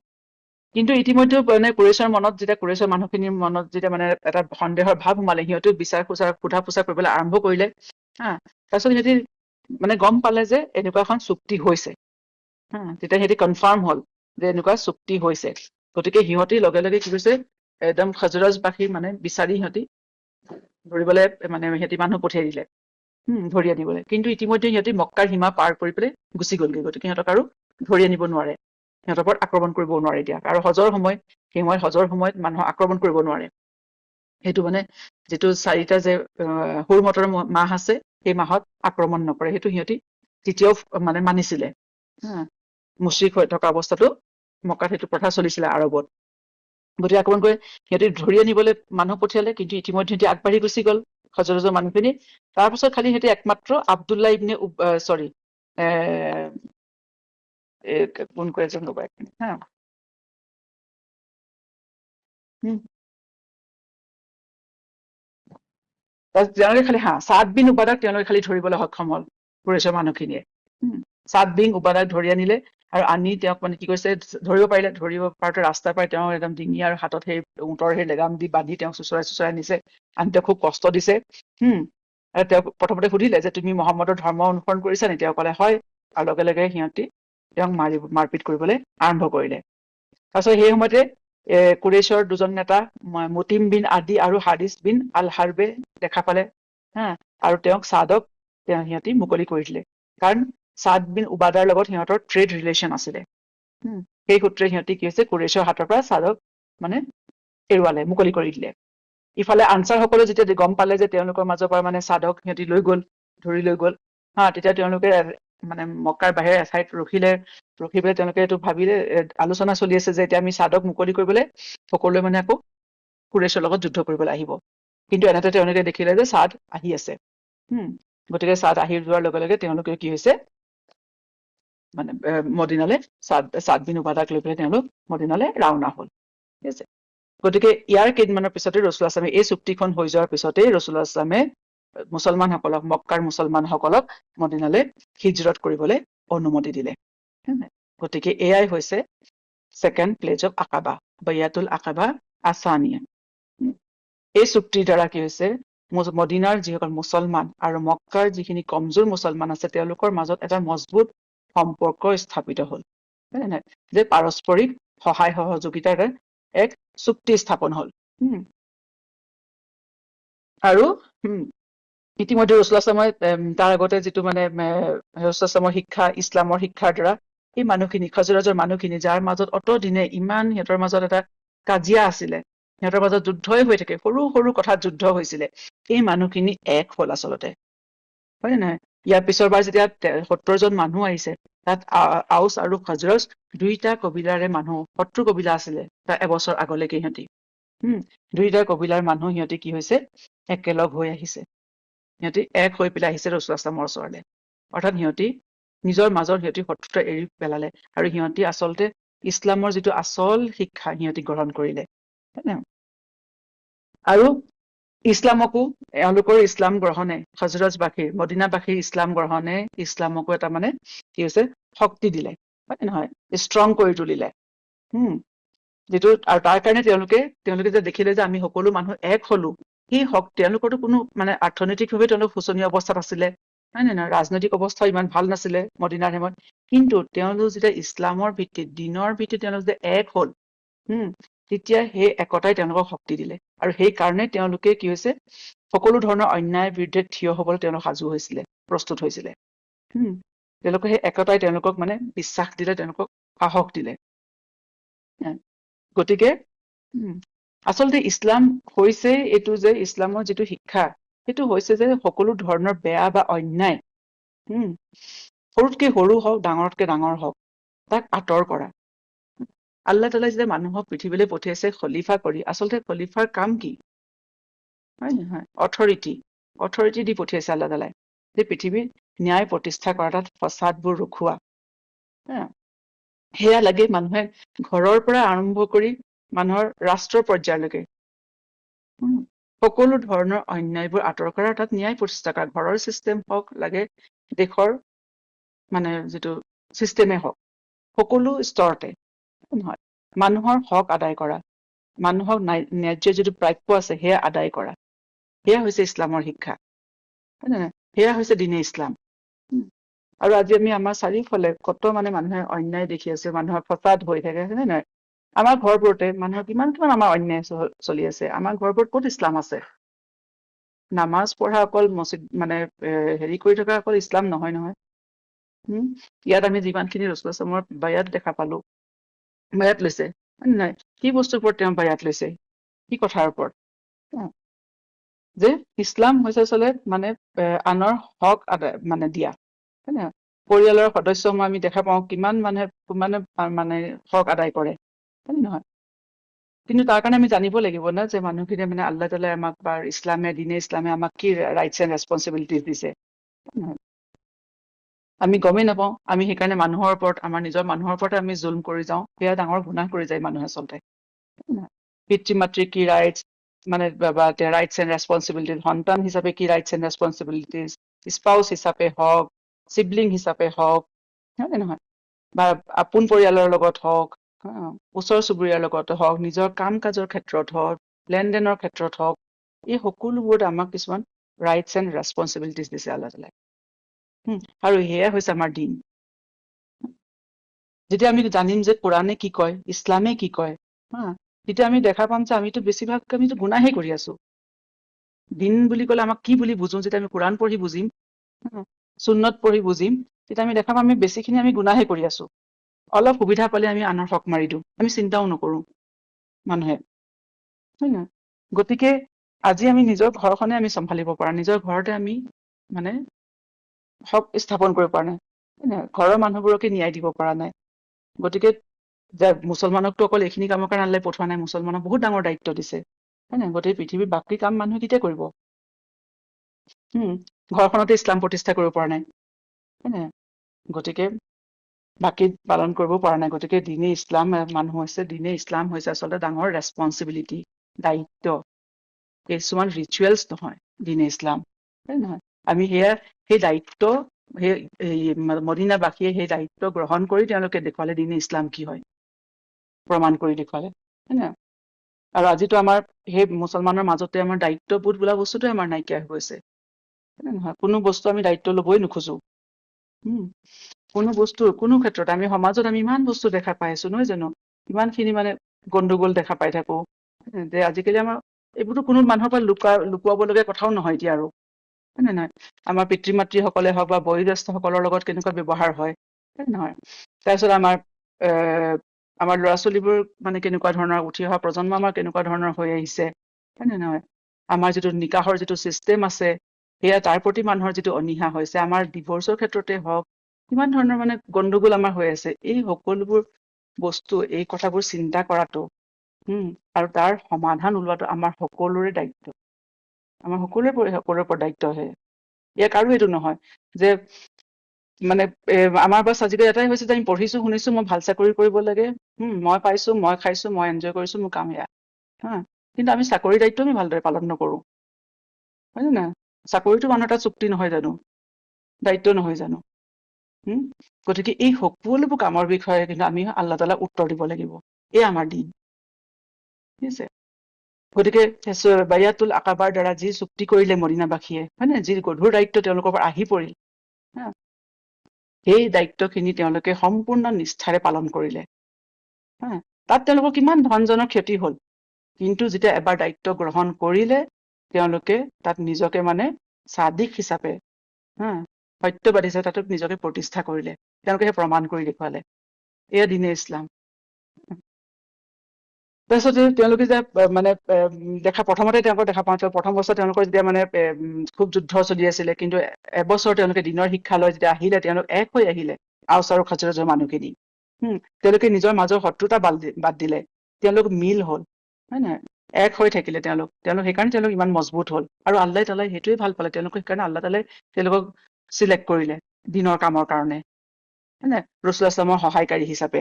কিন্তু ইতিমধ্যে মানে কুৰেশ্বৰ মনত যেতিয়া কুৰেশ্বৰ মানুহখিনিৰ মনত যেতিয়া মানে এটা সন্দেহৰ ভাৱ সোমালে, সিহঁতেও সোধা পোছা কৰিবলৈ আৰম্ভ কৰিলে। তাৰপিছত সিহঁতি মানে গম পালে যে এনেকুৱা এখন চুক্তি হৈছে। তেতিয়া সিহঁতি কনফাৰ্ম হল যে এনেকুৱা চুক্তি হৈছে, গতিকে সিহঁতি লগে লগে কি কৈছে একদম খজৰাজবাসী মানে বিচাৰি সিহঁতি ধৰিবলৈ মানে সিহঁতি মানুহ পঠিয়াই দিলে ধৰি আনিবলৈ। কিন্তু ইতিমধ্যে সিহঁতি মক্কাৰ সীমা পাৰ কৰি পেলাই গুচি গ'লগে, গতিকে সিহঁতক আৰু ধৰি আনিব নোৱাৰে, সিহঁতৰ ওপৰত আক্ৰমণ কৰিব নোৱাৰে এতিয়া। আৰু হজৰ সময়ত মানুহক আক্ৰমণ কৰিব নোৱাৰে। সেইটো মানে যিটো 4টা যে হুৰমতৰ মাহ আছে, সেই মাহত আক্ৰমণ নকৰে, সেইটো সিহঁতি তেতিয়াও মানে মানিছিলে। মুশ্ৰিক হৈ থকা অৱস্থাতো মক্কাত সেইটো প্ৰথা চলিছিলে আৰবত। গতিকে আক্ৰমণ কৰি সিহঁতি ধৰি আনিবলৈ মানুহ পঠিয়ালে, কিন্তু ইতিমধ্যে সিহঁতি আগবাঢ়ি গুচি গ'ল খজৰজৰ মানুহখিনি। তাৰপিছত খালি সিহঁতি একমাত্ৰ আব্দুল্লাহ ইবনে কোন কৈ আছে ৰ'বা এক মিনিট তেওঁলোকে খালি ছাদ বিন উবাদাক তেওঁলোকে খালি ধৰিবলৈ সক্ষম হল কুৰেশ্বৰ মানুহখিনিয়ে। ছাদ বিন উবাদাক ধৰি আনিলে, আৰু আনি তেওঁক মানে কি কৈছে ধৰিব পাৰোতে ৰাস্তা পাই তেওঁ একদম ডিঙি আৰু হাতত সেই উঁটৰ সেই লেগাম দি বান্ধি তেওঁক চুচৰাই নিছে, আনি তেওঁক খুব কষ্ট দিছে। আৰু তেওঁক প্ৰথমতে সুধিলে যে তুমি মহম্মদৰ ধৰ্ম অনুসৰণ কৰিছা নি? তেওঁ ক'লে হয়, আৰু লগে লগে সিহঁতি তেওঁক মাৰপিট কৰিবলৈ আৰম্ভ কৰিলে। তাৰপিছত সেই সময়তে কুৰেশ্বৰ দুজন নেতা মুতিম বিন আদি আৰু হাৰিছ বিন আল হাৰবে দেখা পালে, আৰু তেওঁক ছাদক সিহঁতি মুকলি কৰি দিলে, কাৰণ ছাদ বিন উবাদাৰ লগত সিহঁতৰ ট্ৰেড ৰিলেশ্যন আছিলে। সেই সূত্ৰে সিহঁতি কি হৈছে কুৰেশ্বৰ হাতৰ পৰা ছাদক মানে এৰুৱালে, মুকলি কৰি দিলে। ইফালে আনচাৰ সকলে যেতিয়া গম পালে যে তেওঁলোকৰ মাজৰ পৰা মানে ছাদক সিহঁতি ধৰি লৈ গল, তেতিয়া তেওঁলোকে মানে মক্কাৰ বাহিৰে এঠাইত ৰখি পেলাই তেওঁলোকে এইটো ভাবিলে, আলোচনা চলি আছে যে এতিয়া আমি ছাদক মুকলি কৰিবলৈ সকলোৱে মানে আকৌ কুৰেশ্বৰ লগত যুদ্ধ কৰিবলৈ আহিব। কিন্তু এনেতে তেওঁলোকে দেখিলে যে ছাদ আহি আছে। গতিকে ছাদ আহি যোৱাৰ লগে লগে তেওঁলোকে কি হৈছে মানে মদিনালে ছাদ বিন উবাদাক লৈ পেলাই তেওঁলোক মদিনালে ৰাওনা হল। ঠিক আছে, গতিকে ইয়াৰ কেইদিনমানৰ পিছতে ৰসুল আসলামে এই চুক্তিখন হৈ যোৱাৰ পিছতেই ৰসুল আসলামে মক্কাৰ মুছলমানসকলক মদিনালে হিজৰত কৰিবলৈ অনুমতি দিলে। গতিকে এয়াই হৈছে ছেকেণ্ড প্লেজ অফ আকাবা, বাইয়াতুল আকাবা আসানিয়া। এই চুক্তিৰ দ্বাৰা কি হৈছে মদিনাৰ যিসকল মুছলমান আৰু মক্কাৰ যিখিনি কমজোৰ মুছলমান আছে তেওঁলোকৰ মাজত এটা মজবুত সম্পৰ্ক স্থাপিত হল, হয় নাই? যে পাৰস্পৰিক সহায় সহযোগিতাৰ এক চুক্তি স্থাপন হল। আৰু ইতিমধ্যে ৰসুল আসলামে তাৰ আগতে যিটো মানে ৰসুল আসলামৰ শিক্ষা, ইছলামৰ শিক্ষাৰ দ্বাৰা এই মানুহখিনি খজৰাজৰ মানুহখিনি যাৰ মাজত অতদিনে ইমান সিহঁতৰ মাজত এটা কাজিয়া আছিলে, সিহঁতৰ মাজত যুদ্ধই হৈ থাকে, সৰু সৰু কথাত যুদ্ধ হৈছিলে, এই মানুহখিনি এক হল আচলতে, হয় নে নহয়? ইয়াৰ পিছৰ বাৰ যেতিয়া 70জন মানুহ আহিছে, তাত আউচ আৰু খজৰজ দুইটা কবিলাৰে মানুহ, শত্ৰু কবিলা আছিলে তাৰ এবছৰ আগলৈকে সিহঁতি। দুইটা কবিলাৰ মানুহ সিহঁতি কি হৈছে একেলগ হৈ আহিছে, সিহঁতি এক হৈ পেলাই আহিছে ৰসুল আসলামৰ ওচৰলৈ। অৰ্থাৎ সিহঁতি নিজৰ মাজৰ শত্ৰুতা এৰি পেলালে, আৰু সিহঁতি আচলতে ইছলামৰ যিটো আচল শিক্ষা সিহঁতি গ্ৰহণ কৰিলে। আৰু ইছলামকো এওঁলোকৰ ইছলাম গ্ৰহণে, খজৰজবাসীৰ মদিনাবাসীৰ ইছলাম গ্ৰহণে ইছলামকো এটা মানে কি হৈছে শক্তি দিলে, হয় নহয়? ষ্ট্ৰং কৰি তুলিলে। যিটো আৰু তাৰ কাৰণে তেওঁলোকে যে দেখিলে যে আমি সকলো মানুহ এক হলো, সেই তেওঁলোকৰতো কোনো মানে অৰ্থনৈতিকভাৱে তেওঁলোক শোচনীয় অৱস্থাত আছিলে, হয় নে নহয়? ৰাজনৈতিক অৱস্থা ইমান ভাল নাছিলে মদিনাৰ সময়ত, কিন্তু তেওঁলোক যেতিয়া ইছলামৰ ভিত্তিত দিনৰ ভিত্তিত তেওঁলোক যে এক হল, তেতিয়া সেই একতাই তেওঁলোকক শক্তি দিলে। আৰু সেই কাৰণে তেওঁলোকে কি হৈছে সকলো ধৰণৰ অন্যায়ৰ বিৰুদ্ধে থিয় হবলৈ তেওঁলোক সাজু হৈছিলে, প্ৰস্তুত হৈছিলে। তেওঁলোকে সেই একতাই তেওঁলোকক মানে বিশ্বাস দিলে, তেওঁলোকক সাহস দিলে। গতিকে আচলতে ইছলাম হৈছে এইটো যে ইছলামৰ যিটো শিক্ষা, সেইটো হৈছে যে সকলো ধৰণৰ বেয়া বা অন্যায় সৰুতকে সৰু হওক ডাঙৰতকে ডাঙৰ হওক তাক আঁতৰ কৰা। আল্লাহ তাআলাই যেতিয়া মানুহক পৃথিৱীলৈ পঠিয়াইছে খলিফা কৰি, আচলতে খলিফাৰ কাম কি? হয় নহয়? অথৰিটি দি পঠিয়াইছে আল্লাহ তাআলাই যে পৃথিৱীত ন্যায় প্ৰতিষ্ঠা কৰা, তাত ফসাদবোৰ ৰোখোৱা। হা, সেয়া লাগে মানুহে ঘৰৰ পৰা আৰম্ভ কৰি মানুহৰ ৰাষ্ট্ৰৰ পৰ্যায়লৈকে সকলো ধৰণৰ অন্যায়বোৰ আঁতৰ কৰা, তাত ন্যায় প্ৰতিষ্ঠা কৰা। ঘৰৰ চিষ্টেম হওক লাগে, দেশৰ মানে যিটো চিষ্টেমে হওক, সকলো স্তৰতে নহয় মানুহৰ হক আদায় কৰা, মানুহক ন্যায্য যিটো প্ৰাপ্য আছে সেয়া আদায় কৰা, সেয়া হৈছে ইছলামৰ শিক্ষা। হয় নে নহয়? সেয়া হৈছে দিনে ইছলাম। আৰু আজি আমি আমাৰ চাৰিওফালে কত মানে মানুহে অন্যায় দেখি আছে, মানুহৰ ফসাদ হৈ থাকে, হয় নে নহয়? আমাৰ ঘৰবোৰতে মানুহৰ কিমান আমাৰ অন্যায় চলি আছে। আমাৰ ঘৰবোৰত ক'ত ইছলাম আছে? নামাজ পঢ়া অকল মছজিদ মানে হেৰি কৰি থকা অকল ইছলাম নহয় নহয়। ইয়াত আমি যিমানখিনি ৰসুলৰ বায়াত দেখা পালো, বায়াত লৈছে হয় নে নাই? কি বস্তুৰ ওপৰত তেওঁ বায়াত লৈছে? কি কথাৰ ওপৰত? যে ইছলাম হৈছে আচলতে মানে আনৰ হক আদায় মানে দিয়া। হয় নে? পৰিয়ালৰ সদস্যসমূহ আমি দেখা পাওঁ কিমান মানে হক আদায় কৰে। হয় নে নহয়? কিন্তু তাৰ কাৰণে আমি জানিব লাগিব না যে মানুহখিনিয়ে মানে আল্লাহ তাআলাই আমাক বা ইছলামে দিনে ইছলামে আমাক কি ৰাইটছ এণ্ড ৰেছপনচিবিলিটিজ দিছে। আমি গমেই নাপাওঁ, আমি সেইকাৰণে মানুহৰ ওপৰত আমাৰ নিজৰ মানুহৰ ওপৰতে আমি জুলম কৰি যাওঁ, সেয়া ডাঙৰ গুনাহ কৰি যায় মানুহে আচলতে। পিতৃ মাতৃ কি ৰাইটছ মানে ৰাইটছ এণ্ড ৰেছপনচিবিলিটিজ, সন্তান হিচাপে কি ৰাইটছ এণ্ড ৰেছপনচিবিলিটিজ, স্পাউচ হিচাপে হওক, চিবলিং হিচাপে হওক, হয় নে নহয়? বা আপোন পৰিয়ালৰ লগত হওক, ওচৰ চুবুৰীয়াৰ লগত হওক, নিজৰ কাম কাজৰ ক্ষেত্ৰত হওক, লেনদেনৰ ক্ষেত্ৰত হওক, এই সকলোবোৰত আমাক কিছুমান ৰাইটছ এণ্ড ৰেছপনচিবিলিটিজ দিছে আল্লাহ তাআলাই। আৰু সেয়া হৈছে আমাৰ দিন। যেতিয়া আমি জানিম যে কোৰাণে কি কয়, ইছলামে কি কয়, তেতিয়া আমি দেখা পাম যে আমিতো বেছিভাগ গুনাহে কৰি আছো। দিন বুলি ক'লে আমাক কি বুলি বুজো, যেতিয়া আমি কোৰাণ পঢ়ি বুজিম, সুন্নত পঢ়ি বুজিম, তেতিয়া আমি দেখা পাম আমি বেছিখিনি আমি গুনাহে কৰি আছো। অলপ সুবিধা পালে আমি আনৰ হক মাৰি দিওঁ, আমি চিন্তাও নকৰো মানুহে। হয় নহয়? গতিকে আজি আমি নিজৰ ঘৰখনে আমি চম্ভালিব পৰা, নিজৰ ঘৰতে আমি মানে হক স্থাপন কৰিব পৰা নাই, হয় নহয়? ঘৰৰ মানুহবোৰকে ন্যায় দিব পৰা নাই। গতিকে যে মুছলমানকতো অকল এইখিনি কামৰ কাৰণে আল্লাহই পঠোৱা নাই, মুছলমানক বহুত ডাঙৰ দায়িত্ব দিছে। হয় নাই? গোটেই পৃথিৱীৰ বাকী কাম মানুহে কেতিয়া কৰিব? ঘৰখনতে ইছলাম প্ৰতিষ্ঠা কৰিব পৰা নাই, হয় নাই? গতিকে বাকী পালন কৰিব পৰা নাই। গতিকে দিনে ইছলাম দিনে ইছলাম হৈছে আচলতে ডাঙৰ ৰেছপনচিবিলিটি, দায়িত্ব। কিছুমান ৰিচুৱেলছ নহয় দিনে ইছলাম, হয় নহয়? আমি সেই দায়িত্ব সেই মদিনাবাসীয়ে সেই দায়িত্ব গ্ৰহণ কৰি তেওঁলোকে দেখুৱালে দিনে ইছলাম কি হয়। প্ৰমাণ কৰি দেখুৱালে, হয় নে? আৰু আজিতো আমাৰ সেই মুছলমানৰ মাজতে আমাৰ দায়িত্ববোধ বোলা বস্তুটোৱে আমাৰ নাইকিয়া হৈ গৈছে। হয় নে নহয়? কোনো বস্তু আমি দায়িত্ব ল'বই নোখোজো। কোনো ক্ষেত্ৰত আমি সমাজত আমি ইমান বস্তু দেখা পাই আছো, নহয় জানো? ইমানখিনি মানে গণ্ডগোল দেখা পাই থাকো। যে আজিকালি আমাৰ এইবোৰতো কোনো মানুহৰ পৰা লুকুৱাবলগীয়া কথাও নহয় এতিয়া আৰু। হয় নে নহয়? আমাৰ পিতৃ মাতৃসকলে হওক বা বয়োজ্যেষ্ঠসকলৰ লগত কেনেকুৱা ব্যৱহাৰ হয় নে নহয়? তাৰপিছত আমাৰ ল'ৰা ছোৱালীবোৰ মানে কেনেকুৱা ধৰণৰ, উঠি অহা প্ৰজন্ম আমাৰ কেনেকুৱা ধৰণৰ হৈ আহিছে, হয় নে নহয়? আমাৰ যিটো নিকাহৰ যিটো চিষ্টেম আছে, সেয়া তাৰ প্ৰতি মানুহৰ যিটো অনীহা হৈছে, আমাৰ ডিভৰ্চৰ ক্ষেত্ৰতে হওক, কিমান ধৰণৰ মানে গণ্ডগোল আমাৰ হৈ আছে। এই সকলোবোৰ বস্তু, এই কথাবোৰ চিন্তা কৰাটো আৰু তাৰ সমাধান ওলোৱাটো আমাৰ সকলোৰে দায়িত্ব। আমাৰ সকলোৰে ওপৰত দায়িত্ব আহে। ইয়াত কাৰো এইটো নহয় যে মানে আমাৰ বাছ আজিকালি এটাই হৈছে যে আমি পঢ়িছো শুনিছো মই ভাল চাকৰি কৰিব লাগে, মই পাইছো, মই খাইছো, মই এনজয় কৰিছো, মোৰ কাম এয়া। কিন্তু আমি চাকৰিৰ দায়িত্ব আমি ভালদৰে পালন নকৰো। হয় নে নহয়? চাকৰিটো মানুহ এটা চুক্তি নহয় জানো? দায়িত্ব নহয় জানো? গতিকে এই সকলোবোৰ কামৰ বিষয়ে কিন্তু আমি আল্লাহ তাআলাক উত্তৰ দিব লাগিব। এই আমাৰ দিন। ঠিক আছে? গতিকে বায়াতুল আকাবাৰ দ্বাৰা যি চুক্তি কৰিলে মদিনাবাসীয়ে, হয় নে? যি গধুৰ দায়িত্ব তেওঁলোকৰ পৰা আহি পৰিল, হা, সেই দায়িত্বখিনি তেওঁলোকে সম্পূৰ্ণ নিষ্ঠাৰে পালন কৰিলে। তাত তেওঁলোকৰ কিমান ধন জনৰ ক্ষতি হ'ল। কিন্তু যেতিয়া এবাৰ দায়িত্ব গ্ৰহণ কৰিলে, তেওঁলোকে তাত নিজকে মানে চাদিক হিচাপে, সত্যবাদী হিচাপে তাতো নিজকে প্ৰতিষ্ঠা কৰিলে। তেওঁলোকে প্ৰমাণ কৰি দেখুৱালে। এয়া দিনে ইছলাম। তাৰপিছতে তেওঁলোকে যে মানে প্ৰথমতে তেওঁলোকক দেখা পাওঁ, প্ৰথম বছৰ তেওঁলোকৰ যেতিয়া মানে খুব যুদ্ধ চলি আছিলে, কিন্তু এবছৰ তেওঁলোকে দিনৰ শিক্ষা লৈ যেতিয়া আহিলে, তেওঁলোক এক হৈ আহিলে আওচ আৰু খাজৰাজৰ মানুহখিনি। তেওঁলোকে নিজৰ মাজৰ শত্ৰুতা বাদ দিলে, তেওঁলোক মিল হল, হয় নহয়, এক হৈ থাকিলে তেওঁলোক সেইকাৰণে তেওঁলোক ইমান মজবুত হল। আৰু আল্লাহ তালাই সেইটোৱে ভাল পালে, তেওঁলোকক সেইকাৰণে আল্লাহ তালাই তেওঁলোকক চিলেক্ট কৰিলে দিনৰ কামৰ কাৰণে, হয় নাই, ৰাছূলুল্লাহ সাল্লাল্লাহু আলাইহি ওয়াসাল্লামৰ সহায়কাৰী হিচাপে।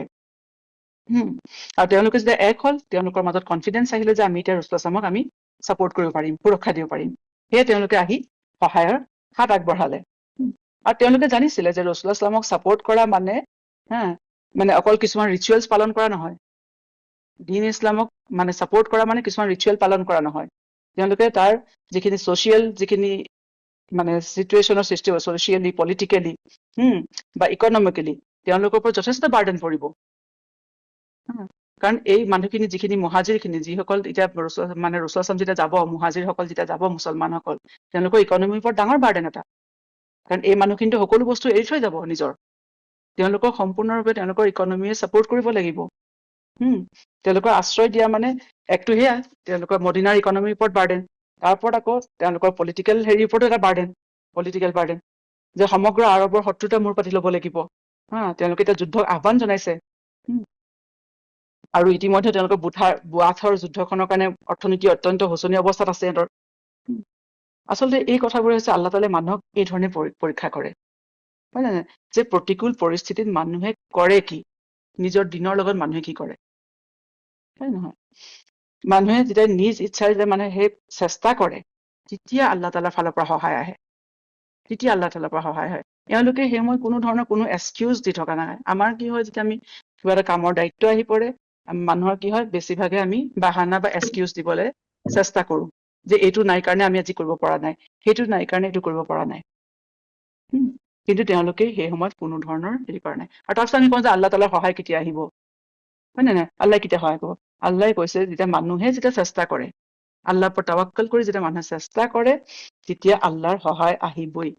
আৰু তেওঁলোকে যেতিয়া এক হল, তেওঁলোকৰ মাজত কনফিডেন্স আহিলে যে আমি এতিয়া ৰাছূলুল্লাহ সাল্লাল্লাহু আলাইহি ওয়াসাল্লামক আমি ছাপোৰ্ট কৰিব পাৰিম, সুৰক্ষা দিব পাৰিম। সেয়ে তেওঁলোকে আহি সহায়ৰ হাত আগবঢ়ালে। আৰু তেওঁলোকে জানিছিলে যে ৰাছূলুল্লাহ সাল্লাল্লাহু আলাইহি ওয়াসাল্লামক ছাপোৰ্ট কৰা মানে মানে অকল কিছুমান ৰিচুৱেলছ পালন কৰা নহয়। দীন ইছলামক মানে ছাপোৰ্ট কৰা মানে কিছুমান ৰিচুৱেল পালন কৰা নহয়। তেওঁলোকে তাৰ যিখিনি ছ'চিয়েল যিখিনি মানে চিটুৱেশ্যনৰ সৃষ্টি হয়, ছ'চিয়েলি, পলিটিকেলি বা ইকনমিকেলি, তেওঁলোকৰ ওপৰত যথেষ্ট বাৰ্ডেন পৰিব। কাৰণ এই মানুহখিনি যিখিনি মুহাজিৰখিনি, যিসকল এতিয়া মানে ৰাছূলুল্লাহ যেতিয়া যাব, মুহাজিৰসকল যেতিয়া যাব, মুছলমানসকল, তেওঁলোকৰ ইকনমিৰ ওপৰত ডাঙৰ বাৰ্ডেন এটা। কাৰণ এই মানুহখিনিতো সকলো বস্তু এৰি থৈ যাব নিজৰ, তেওঁলোকক সম্পূৰ্ণৰূপে তেওঁলোকৰ ইকনমিয়ে ছাপোৰ্ট কৰিব লাগিব। তেওঁলোকৰ আশ্ৰয় দিয়া মানে একটো সেয়া তেওঁলোকৰ মদিনাৰ ইকনমিৰ ওপৰত বাৰ্ডেন, তাৰ ওপৰত আকৌ তেওঁলোকৰ পলিটিকেল হেৰিৰ ওপৰতো এটা বাৰ্ডেন, পলিটিকেল বাৰ্ডেন, যে সমগ্ৰ আৰৱৰ শত্ৰুতা মূৰ পাতি ল'ব লাগিব। তেওঁলোকে এতিয়া যুদ্ধক আহ্বান জনাইছে। আৰু ইতিমধ্যে তেওঁলোকৰ বুৱাঠৰ যুদ্ধখনৰ কাৰণে অৰ্থনীতি অত্যন্ত শোচনীয় অৱস্থাত আছে সিহঁতৰ। আচলতে এই কথাবোৰে হৈছে আল্লাহ তাআলাই মানুহক এই ধৰণে পৰীক্ষা কৰে, হয় নে নহয়, যে প্ৰতিকূল পৰিস্থিতিত মানুহে কৰে কি, নিজৰ দিনৰ লগত মানুহে কি কৰে, হয় নহয়। মানুহে যেতিয়া নিজ ইচ্ছাৰে যে মানে সেই চেষ্টা কৰে, তেতিয়া আল্লাহ তাআলাৰ ফালৰ পৰা সহায় আহে, তেতিয়া আল্লাহ তাআলাৰ পৰা সহায় হয়। এওঁলোকে সেই সময় কোনো ধৰণৰ কোনো এক্সকিউজ দি থকা নাই। আমাৰ কি হয়, যেতিয়া আমি কিবা এটা কামৰ দায়িত্ব আহি পৰে, মানুহৰ কি হয়, বেছিভাগে আমি বাহানা বা এক্সকিউজ দিবলৈ চেষ্টা কৰো, যে এইটো নাই কাৰণে আমি আজি কৰিব পৰা নাই, সেইটো নাই কাৰণে এইটো কৰিব পৰা নাই। কিন্তু তেওঁলোকে সেই সময়ত কোনো ধৰণৰ হেৰি কৰা নাই। আৰু তাৰপিছত আমি কওঁ যে আল্লাহ তাআলাৰ সহায় কেতিয়া আহিব, হয় নে নাই, আল্লাহ কেতিয়া সহায় কৰিব। আল্লাহে কৈছে যেতিয়া মানুহে যেতিয়া চেষ্টা কৰে, আল্লাহৰ ওপৰত তাৱাক্কুল কৰি যেতিয়া মানুহে চেষ্টা কৰে, তেতিয়া আল্লাহৰ সহায় আহিবই।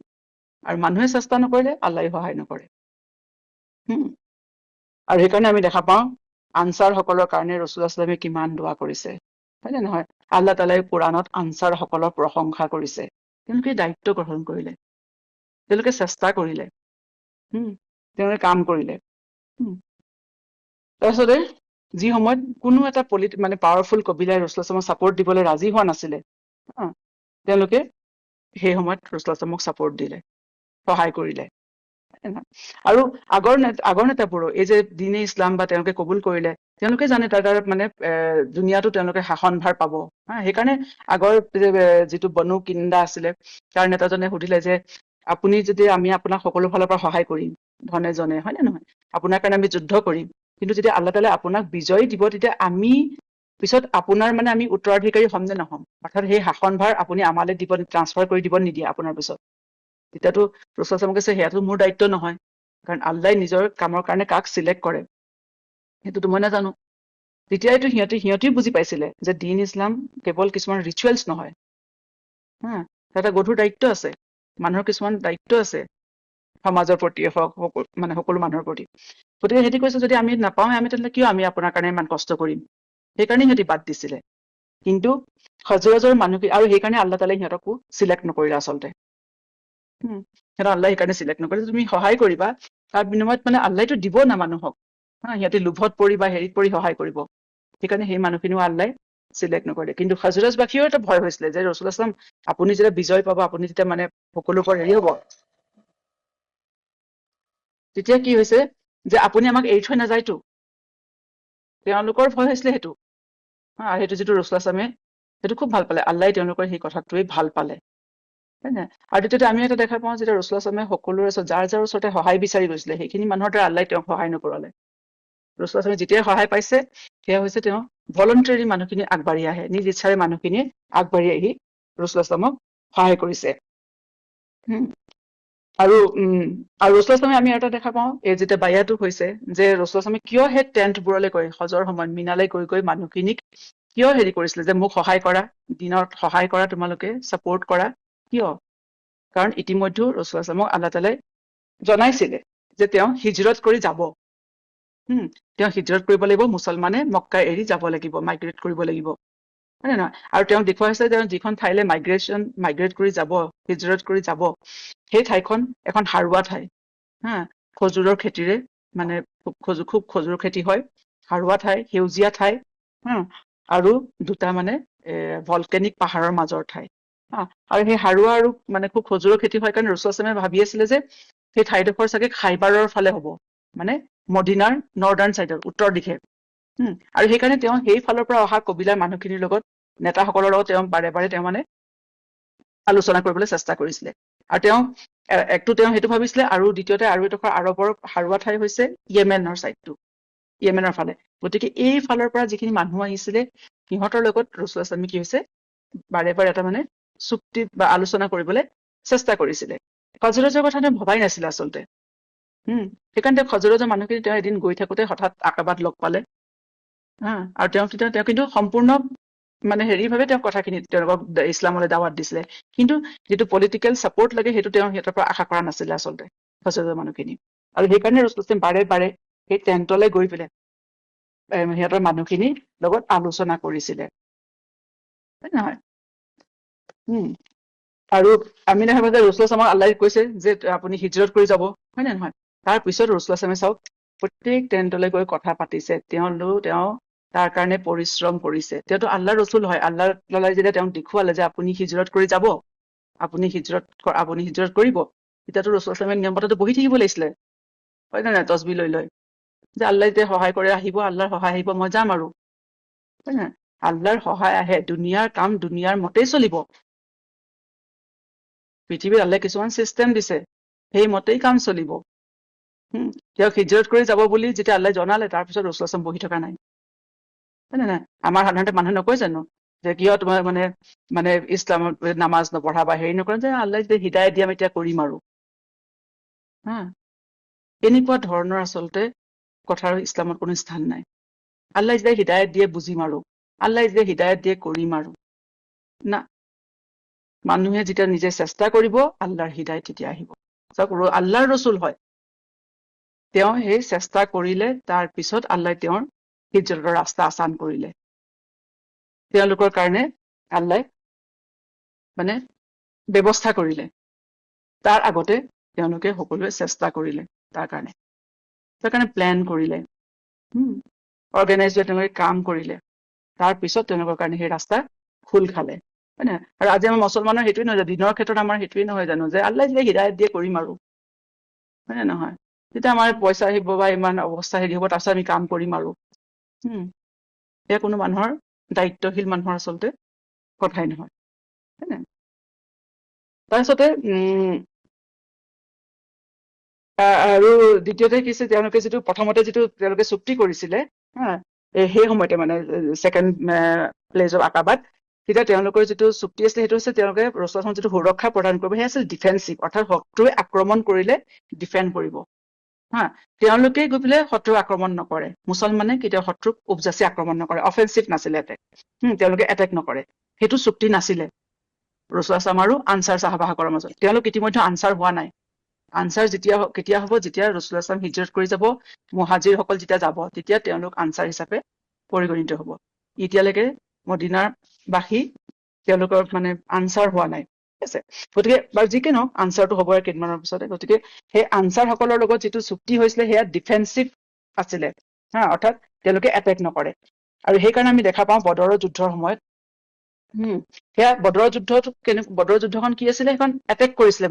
আৰু মানুহে চেষ্টা নকৰিলে আল্লাহে সহায় নকৰে। আৰু সেইকাৰণে আমি দেখা পাওঁ আনচাৰ সকলৰ কাৰণে ৰাছূলুল্লাহ সাল্লাল্লাহু আলাইহি ওয়াসাল্লামে কিমান দোৱা কৰিছে, হয় নে নহয়। আল্লাহ তাআলাই কোৰআনত আনচাৰ সকলৰ প্ৰশংসা কৰিছে। তেওঁলোকে দায়িত্ব গ্ৰহণ কৰিলে, তেওঁলোকে চেষ্টা কৰিলে, তেওঁলোকে কাম কৰিলে। তাৰপিছতে যি সময়ত কোনো এটা মানে পাৱাৰফুল কবিলাই ৰাছূলুল্লাহ সাল্লাল্লাহু আলাইহি ওয়াসাল্লামক ছাপোৰ্ট দিবলৈ ৰাজি হোৱা নাছিলে, তেওঁলোকে সেই সময়ত ৰাছূলুল্লাহ সাল্লাল্লাহু আলাইহি ওয়াসাল্লামক ছাপোৰ্ট দিলে, সহায় কৰিলে। আৰু আগৰ নেতাবোৰো এই যে দীনে ইছলাম বা তেওঁলোকে কবুল কৰিলে, তেওঁলোকে জানে তাৰ দ্বাৰা মানে দুনিয়াতো তেওঁলোকে শাসনভাৰ পাব। সেইকাৰণে আগৰ যিটো বনু কিন্দা আছিলে, তাৰ নেতাজনে সুধিলে যে আপুনি যদি, আমি আপোনাক সকলো ফালৰ পৰা সহায় কৰিম, ধনে জনে, হয় নে নহয়, আপোনাৰ কাৰণে আমি যুদ্ধ কৰিম, কিন্তু যেতিয়া আল্লাহ তাআলাই আপোনাক বিজয় দিব, তেতিয়া আমি পিছত আপোনাৰ মানে আমি উত্তৰাধিকাৰী হ'ম নে নহম, অৰ্থাৎ সেই শাসনভাৰ আপুনি আমালৈ দিব, ট্ৰান্সফাৰ কৰি দিব নিদিয়ে আপোনাৰ পিছত। তেতিয়াতো ৰাছূলুল্লাহ সাল্লাল্লাহু আলাইহি ওয়াসাল্লামে কৈছে সেয়াটো মোৰ দায়িত্ব নহয়, কাৰণ আল্লাহে নিজৰ কামৰ কাৰণে কাক চিলেক্ট কৰে সেইটোতো মই নাজানো। তেতিয়াইতো সিহঁতিও বুজি পাইছিলে যে দীন ইছলাম কেৱল কিছুমান ৰিচুৱেলছ নহয়, এটা গধুৰ দায়িত্ব আছে, মানুহৰ কিছুমান দায়িত্ব আছে সমাজৰ প্ৰতি, মানে সকলো মানুহৰ প্ৰতি। গতিকে সিহঁতি কৈছে যদি আমি নাপাওঁৱে, আমি তেন্তে কিয় আমি আপোনাৰ কাৰণে ইমান কষ্ট কৰিম। সেইকাৰণে সিহঁতি বাদ দিছিলে। কিন্তু খাজৰাজৰ মানুহখিনি, আৰু সেইকাৰণে আল্লাহ তাআলাই সিহঁতকো চিলেক্ট নকৰিলে আচলতে। সিহঁতক আল্লাহে সেইকাৰণে চিলেক্ট নকৰিলে, তুমি সহায় কৰিবা, তাৰ বিনিময়ত মানে আল্লাহেতো দিব না মানুহক, সিহঁতি লোভত পৰি বা হেৰিত পৰি সহায় কৰিব। সেইকাৰণে সেই মানুহখিনিও আল্লাহে চিলেক্ট নকৰিলে। কিন্তু খাজৰাজবাসীও এটা ভয় হৈছিলে যে ৰাছূলুল্লাহ সাল্লাল্লাহু আলাইহি ওয়াসাল্লাম আপুনি যেতিয়া বিজয় পাব, আপুনি যেতিয়া মানে সকলোবোৰ হেৰি হ'ব, তেতিয়া কি হৈছে যে আপুনি আমাক এৰি থৈ নাযায়তো। তেওঁলোকৰ ভয় হৈছিলে সেইটো, সেইটো যিটো ৰাছূলুল্লাহ সাল্লাল্লাহু আলাইহি ওয়াসাল্লামে সেইটো খুব ভাল পালে, আল্লাহে তেওঁলোকৰ সেই কথাটোৱেই ভাল পালে, হয় নাই। আৰু তেতিয়াতো আমি এটা দেখা পাওঁ যেতিয়া ৰাছূলুল্লাহ সাল্লাল্লাহু আলাইহি ওয়াসাল্লামে সকলোৰে যাৰ ওচৰতে সহায় বিচাৰি গৈছিলে, সেইখিনি মানুহৰ দ্বাৰা আল্লাহে তেওঁক সহায় নকৰালে। ৰাছূলুল্লাহ সাল্লাল্লাহু আলাইহি ওয়াসাল্লামে যেতিয়াই সহায় পাইছে, সেয়া হৈছে তেওঁ ভলণ্টাৰী মানুহখিনি আগবাঢ়ি আহে, নিজ ইচ্ছাৰে মানুহখিনি আগবাঢ়ি আহি ৰাছূলুল্লাহ সাল্লাল্লাহু আলাইহি ওয়াসাল্লামক সহায় কৰিছে। আৰু ৰাছূলুল্লাহ সাল্লাল্লাহু আলাইহি ওয়াসাল্লামে আমি এটা দেখা পাওঁ, এই যেতিয়া বায়াতো হৈছে, যে ৰাছূলুল্লাহ সাল্লাল্লাহু আলাইহি ওয়াসাল্লামে কিয় সেই টেণ্টবোৰলৈ গৈ, হজৰ সময়ত মিনালৈ গৈ মানুহখিনিক কিয় হেৰি কৰিছিলে যে মোক সহায় কৰা, দিনত সহায় কৰা, তোমালোকে ছাপোৰ্ট কৰা, কিয়। কাৰণ ইতিমধ্যে ৰাছূলুল্লাহ সাল্লাল্লাহু আলাইহি ওয়াসাল্লামক আল্লাহ তাআলাই জনাইছিলে যে তেওঁ হিজৰত কৰি যাব, তেওঁ হিজৰত কৰিব লাগিব, মুছলমানে মক্কা এৰি যাব লাগিব, মাইগ্ৰেট কৰিব লাগিব, হয় নে নহয়? আৰু তেওঁ দেখুৱাইছে তেওঁ যিখন ঠাইলৈ মাইগ্ৰেট কৰি যাব, হিজৰত কৰি যাব, সেই ঠাইখন এখন সাৰুৱা ঠাই, খজুৰৰ খেতিৰে মানে খুব খজুৰ খেতি হয়, সাৰুৱা ঠাই, সেউজীয়া ঠাই, আৰু দুটা মানে ভলকেনিক পাহাৰৰ মাজৰ ঠাই, আৰু সেই সাৰুৱা আৰু মানে খুব খজুৰৰ খেতি হয় কাৰণে ৰাছূলুল্লাহ সাল্লাল্লাহু আলাইহি ওয়াসাল্লামে ভাবি আছিলে যে সেই ঠাইডোখৰ চাগে খাইবাৰৰ ফালে হ'ব, মানে মদিনাৰ নৰ্দাৰ্ণ চাইডৰ উত্তৰ দিশে, আৰু সেইকাৰণে তেওঁ সেই ফালৰ পৰা অহা কবিলাৰ মানুহখিনিৰ লগত, নেতাসকলৰ লগত তেওঁ বাৰে বাৰে তেওঁ মানে আলোচনা কৰিবলৈ চেষ্টা কৰিছিলে। আৰু একটো তেওঁ সেইটো ভাবিছিলে, আৰু দ্বিতীয়তে আৰু এডোখৰ আৰৱৰ সাৰুৱা ঠাই হৈছে য়েমেনৰ চাইডটো, য়েমেনৰ ফালে। গতিকে এই ফালৰ পৰা যিখিনি মানুহ আহিছিলে সিহঁতৰ লগত ৰাছূলুল্লাহ সাল্লাল্লাহু আলাইহি ওয়াসাল্লামে কি হৈছে বাৰে বাৰে এটা মানে চুক্তি বা আলোচনা কৰিবলৈ চেষ্টা কৰিছিলে। খজৰজৰ কথা তেওঁ ভবাই নাছিলে আচলতে। সেইকাৰণে তেওঁ খজৰজৰ মানুহখিনি তেওঁ এদিন গৈ থাকোতে হঠাৎ আকাবাত লগ পালে, আৰু তেওঁ কিন্তু সম্পূৰ্ণ মানে হেৰিভাৱে তেওঁ কথাখিনি তেওঁলোকক ইছলামলৈ দাৱাত দিছিলে, কিন্তু যিটো পলিটিকেল চাপৰ্ট লাগে সেইটো তেওঁ সিহঁতৰ পৰা আশা কৰা নাছিলে আচলতে খজৰজৰ মানুহখিনি। আৰু সেইকাৰণে ৰাছূলুল্লাহ বাৰে বাৰে সেই টেণ্টলৈ গৈ পেলাই সিহঁতৰ মানুহখিনিৰ লগত আলোচনা কৰিছিলে, হয় নহয়? আৰু আমি দেখা পাওঁ যে ৰাছূলুল্লাহ আমাক আল্লাহে কৈছে যে আপুনি হিজৰত কৰি যাব, হয় নে নহয়? তাৰ পিছত ৰাছূলুল্লাহ সাল্লাল্লাহু আলাইহি ওয়াসাল্লামে চাওক প্ৰত্যেক টেণ্টলৈ গৈ কথা পাতিছে, তেওঁ তাৰ কাৰণে পৰিশ্ৰম কৰিছে। তেওঁতো আল্লাহৰ ৰছুল হয়, আল্লাহ যেতিয়া তেওঁক দেখুৱালে যে আপুনি হিজৰত কৰি যাব, আপুনি হিজৰত কৰিব, তেতিয়াতো ৰাছূলুল্লাহ সাল্লাল্লাহু আলাইহি ওয়াসাল্লামে নিয়ম মতে বহি থাকিব লাগিছিলে, হয় নে নাই? তছবি লৈ লৈ যে আল্লাহ যেতিয়া সহায় কৰি আহিব, আল্লাহৰ সহায় আহিব, মই যাম আৰু, হয় নে? আল্লাহৰ সহায় আহে, দুনিয়াৰ কাম দুনিয়াৰ মতেই চলিব। পৃথিৱীত আল্লাহে কিছুমান চিষ্টেম দিছে, সেই মতেই কাম চলিব। তেওঁক হিজৰত কৰি যাব বুলি যেতিয়া আল্লাহে জনালে, তাৰপিছত ৰাছূলুল্লাহ সাল্লাল্লাহু আলাইহি ওয়াসাল্লাম বহি থকা নাই, হয় নে নাই? আমাৰ সাধাৰণতে মানুহে নকয় জানো যে কিয় তোমাৰ মানে ইছলামত নামাজ নপঢ়া বা হেৰি নকৰা, যে আল্লাহে যেতিয়া হিদায়াত দিয়ে আমি এতিয়া কৰিম আৰু, এনেকুৱা ধৰণৰ আচলতে কথাৰ ইছলামত কোনো স্থান নাই। আল্লাহে যেতিয়া হিদায়াত দিয়ে বুজিম আৰু, আল্লাহে যেতিয়া হিদায়াত দিয়ে কৰিম আৰু, না, মানুহে যেতিয়া নিজে চেষ্টা কৰিব আল্লাহৰ হিদায়াত তেতিয়া আহিব। আল্লাহৰ ৰছুল হয়, তেওঁ সেই চেষ্টা কৰিলে, তাৰ পিছত আল্লাহে তেওঁৰ হিজৰতৰ ৰাস্তা আসান কৰিলে। তেওঁলোকৰ কাৰণে আল্লাহে মানে ব্যৱস্থা কৰিলে, তাৰ আগতে তেওঁলোকে সকলোৱে চেষ্টা কৰিলে, তাৰ কাৰণে প্লেন কৰিলে, অৰ্গেনাইজ হৈ তেওঁলোকে কাম কৰিলে, তাৰ পিছত তেওঁলোকৰ কাৰণে সেই ৰাস্তা খোল খালে, হয় নে? আৰু আজি আমাৰ মুছলমানৰ সেইটোৱে নহয়, দিনৰ ক্ষেত্ৰত আমাৰ সেইটোৱে নহয় জানো, যে আল্লাহে যেতিয়া হিদায়াত দিয়ে কৰিম আৰু, হয় নে নহয়? তেতিয়া আমাৰ পইচা আহিব বা ইমান অৱস্থা হেৰি হ'ব, তাৰপিছত আমি কাম কৰিম আৰু, এয়া কোনো মানুহৰ দায়িত্বশীল মানুহৰ আচলতে কথাই নহয়, হয় নে? তাৰপিছতে আৰু দ্বিতীয়তে কি হৈছে, তেওঁলোকে প্ৰথমতে তেওঁলোকে চুক্তি কৰিছিলে, সেই সময়তে মানে ছেকেণ্ড প্লেজ অফ আকাবাত, তেতিয়া তেওঁলোকৰ যিটো চুক্তি আছিলে সেইটো হৈছে তেওঁলোকে ৰাছূলুল্লাহ যিটো সুৰক্ষা প্ৰদান কৰিব, সেয়া আছিল ডিফেন্সিভ, অৰ্থাৎ শত্ৰুৱে আক্ৰমণ কৰিলে ডিফেণ্ড কৰিব, তেওঁলোকে গৈ পেলাই শত্ৰুক আক্ৰমণ নকৰে, মুছলমানে কেতিয়াও শত্ৰুক উপজাচি আক্ৰমণ নকৰে, অফেন্সিভ নাছিলে এটেক, তেওঁলোকে এটেক নকৰে, সেইটো চুক্তি নাছিলে ৰাছূলুল্লাহ সাল্লাল্লাহু আলাইহি ওয়াসাল্লাম আৰু আনছাৰ সাহাবাসকলৰ মাজত। তেওঁলোক ইতিমধ্যে আনছাৰ হোৱা নাই, আনছাৰ কেতিয়া হ'ব, যেতিয়া ৰাছূলুল্লাহ সাল্লাল্লাহু আলাইহি ওয়াসাল্লাম হিজৰত কৰি যাব, মুহাজিৰসকল যেতিয়া যাব, তেতিয়া তেওঁলোক আনছাৰ হিচাপে পৰিগণিত হ'ব। এতিয়ালৈকে মদিনাৰ বাসী তেওঁলোকৰ মানে আনছাৰ হোৱা নাই, ঠিক আছে? গতিকে বাৰু যি কি নহওক, আনছাৰটো হ'ব আৰু কেইদিনমানৰ পিছতে। গতিকে সেই আনছাৰ সকলৰ লগত যিটো চুক্তি হৈছিলে সেয়া ডিফেন্সিভ আছিলে, অৰ্থাৎ তেওঁলোকে এটেক নকৰে। আৰু সেইকাৰণে আমি দেখা পাওঁ বদৰৰ যুদ্ধৰ সময়ত, সেয়া বদৰৰ যুদ্ধখন কি আছিলে, সেইখন এটেক কৰিছিলে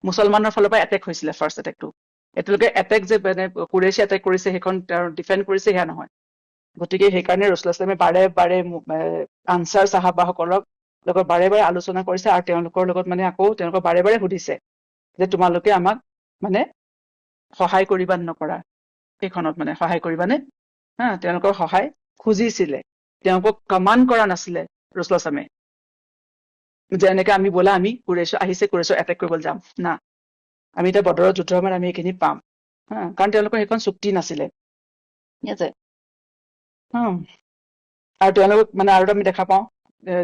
মুছলমানৰ ফালৰ পৰা এটেক হৈছিলে, ফাৰ্ষ্ট এটেকটো। এতিয়ালৈকে এটেক যে মানে কুৰেশে এটেক কৰিছে সেইখন তেওঁৰ ডিফেণ্ড কৰিছে, সেয়া নহয়। গতিকে সেইকাৰণে ৰাছূলুল্লাহ সাল্লাল্লাহু আলাইহি ওয়াসাল্লামে বাৰে বাৰে আনছাৰ সাহাবাসকলক লগত বাৰে বাৰে আলোচনা কৰিছে, আৰু তেওঁলোকৰ লগত মানে আকৌ তেওঁলোকক বাৰে বাৰে সুধিছে যে তোমালোকে আমাক মানে সহায় কৰিবা নকৰা, সেইখনত মানে সহায় কৰিবানে? তেওঁলোকৰ সহায় খুজিছিলে, তেওঁলোকক কমাণ্ড কৰা নাছিলে ৰাছূলুল্লাহ সাল্লাল্লাহু আলাইহি ওয়াসাল্লামে, যে এনেকে আমি ব'লা আমি কুৰেশ আহিছে, কুৰেশক এটেক কৰিবলৈ যাম, না, আমি এতিয়া বদৰৰ যুদ্ধৰ সময়ত আমি এইখিনি পাম, কাৰণ তেওঁলোকৰ সেইখন চুক্তি নাছিলে, ঠিক আছে? আৰু তেওঁলোকক মানে আৰু আমি দেখা পাওঁ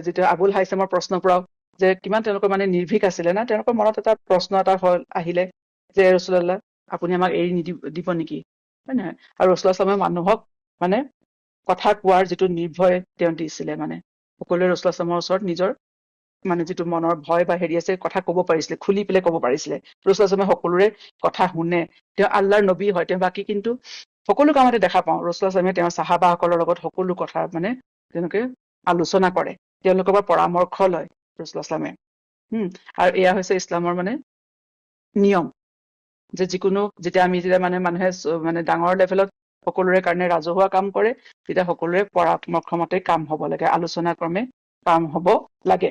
যেতিয়া আবুল হাইছামৰ প্ৰশ্নৰ পৰাও যে কিমান তেওঁলোকৰ মানে নিৰ্ভীক আছিলে না, তেওঁলোকৰ মনত এটা প্ৰশ্ন এটা আহিলে যে ৰাছূলুল্লাহ আপুনি আমাক এৰি দিব নেকি? হয় নহয়? আৰু ৰসুলামে মানুহক মানে কথা কোৱাৰ যিটো নিৰ্ভয় তেওঁ দিছিলে, মানে সকলোৱে ৰসুলামৰ ওচৰত নিজৰ মানে যিটো মনৰ ভয় বা হেৰি আছে কথা কব পাৰিছিলে, খুলি পেলাই কব পাৰিছিলে। ৰসুলামে সকলোৰে কথা শুনে, তেওঁ আল্লাহৰ নবী হয়, তেওঁ বাকী কিন্তু সকলো কামতে দেখা পাওঁ ৰসুলামে তেওঁৰ চাহাবাসকলৰ লগত সকলো কথা মানে তেওঁলোকে আলোচনা কৰে, তেওঁলোকৰ পৰা পৰামৰ্শ লয় ৰসুলামে। আৰু এয়া হৈছে ইছলামৰ মানে নিয়ম, যে যিকোনো যেতিয়া আমি যেতিয়া মানে মানুহে মানে ডাঙৰ লেভেলত সকলোৰে কাৰণে ৰাজহুৱা কাম কৰে, তেতিয়া সকলোৰে পৰামৰ্শ মতে কাম হব লাগে, আলোচনা ক্ৰমে কাম হব লাগে।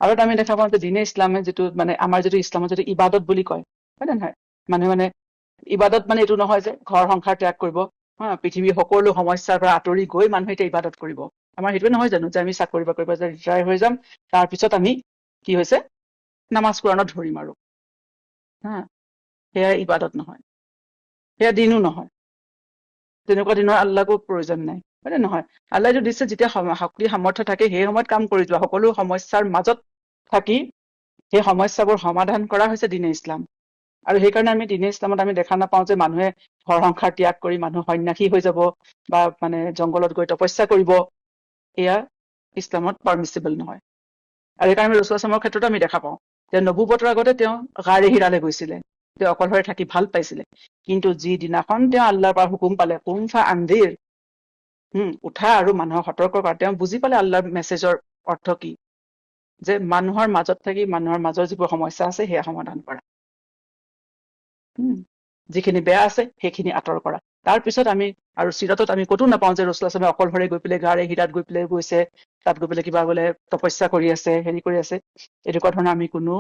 আৰু আমি দেখা পাওঁ যে দিনে ইছলামে যিটো মানে আমাৰ যিটো ইছলামত যিটো ইবাদত বুলি কয়, হয় নে নহয়? মানুহে মানে ইবাদত মানে এইটো নহয় যে ঘৰ সংসাৰ ত্যাগ কৰিব, পৃথিৱীৰ সকলো সমস্যাৰ পৰা আঁতৰি গৈ মানুহে এতিয়া ইবাদত কৰিব। আমাৰ সেইটোৱে নহয় জানো, যে আমি চাকৰি বাকৰিৰ পৰা যে ৰিটায়াৰ হৈ যাম, তাৰ পিছত আমি কি হৈছে নামাজ কোৰানত ধৰিম আৰু সেয়া ইবাদত নহয়, সেয়া দিনো নহয়। তেনেকুৱা দিনৰ আল্লাহকো প্ৰয়োজন নাই, হয় নে নহয়? আল্লাহ এইটো দিছে যেতিয়া শক্তি সামৰ্থ্য থাকে সেই সময়ত কাম কৰি যোৱা, সকলো সমস্যাৰ মাজত থাকি সেই সমস্যাবোৰ সমাধান কৰা হৈছে দিনে ইছলাম। আৰু সেইকাৰণে আমি দিনে ইছলামত আমি দেখা নাপাওঁ যে মানুহে ঘৰ সংসাৰ ত্যাগ কৰি মানুহ সন্যাসী হৈ যাব বা মানে জংঘলত গৈ তপস্যা কৰিব, এয়া ইছলামত পাৰ্মিচিবল নহয়। আৰু সেইকাৰণে আমি ৰসুলামৰ ক্ষেত্ৰতো আমি দেখা পাওঁ যে নবুৱতৰ আগতে তেওঁ গাৰে হিৰালে গৈছিলে, তেওঁ অকলশৰে থাকি ভাল পাইছিলে, কিন্তু যিদিনাখন তেওঁ আল্লাহৰ পৰা হুকুম পালে কুম ফা আনদিৰ, উঠা আৰু মানুহক সতৰ্ক কৰা, তেওঁ বুজি পালে আল্লাহৰ মেছেজৰ অৰ্থ কি, যে মানুহৰ মাজত থাকি মানুহৰ মাজৰ যিবোৰ সমস্যা আছে সেয়া সমাধান কৰা, যিখিনি বেয়া আছে সেইখিনি আঁতৰ কৰা। তাৰ পিছত আমি আৰু চিৰাতত আমি ক'তো নাপাওঁ যে ৰসুলামে অকলশৰে গৈ পেলাই গাৰে হীৰাত গৈ পেলাই গৈছে, তাত গৈ পেলাই কিবা বোলে তপস্যা কৰি আছে, হেৰি কৰি আছে, এনেকুৱা ধৰণৰ আমি কোনো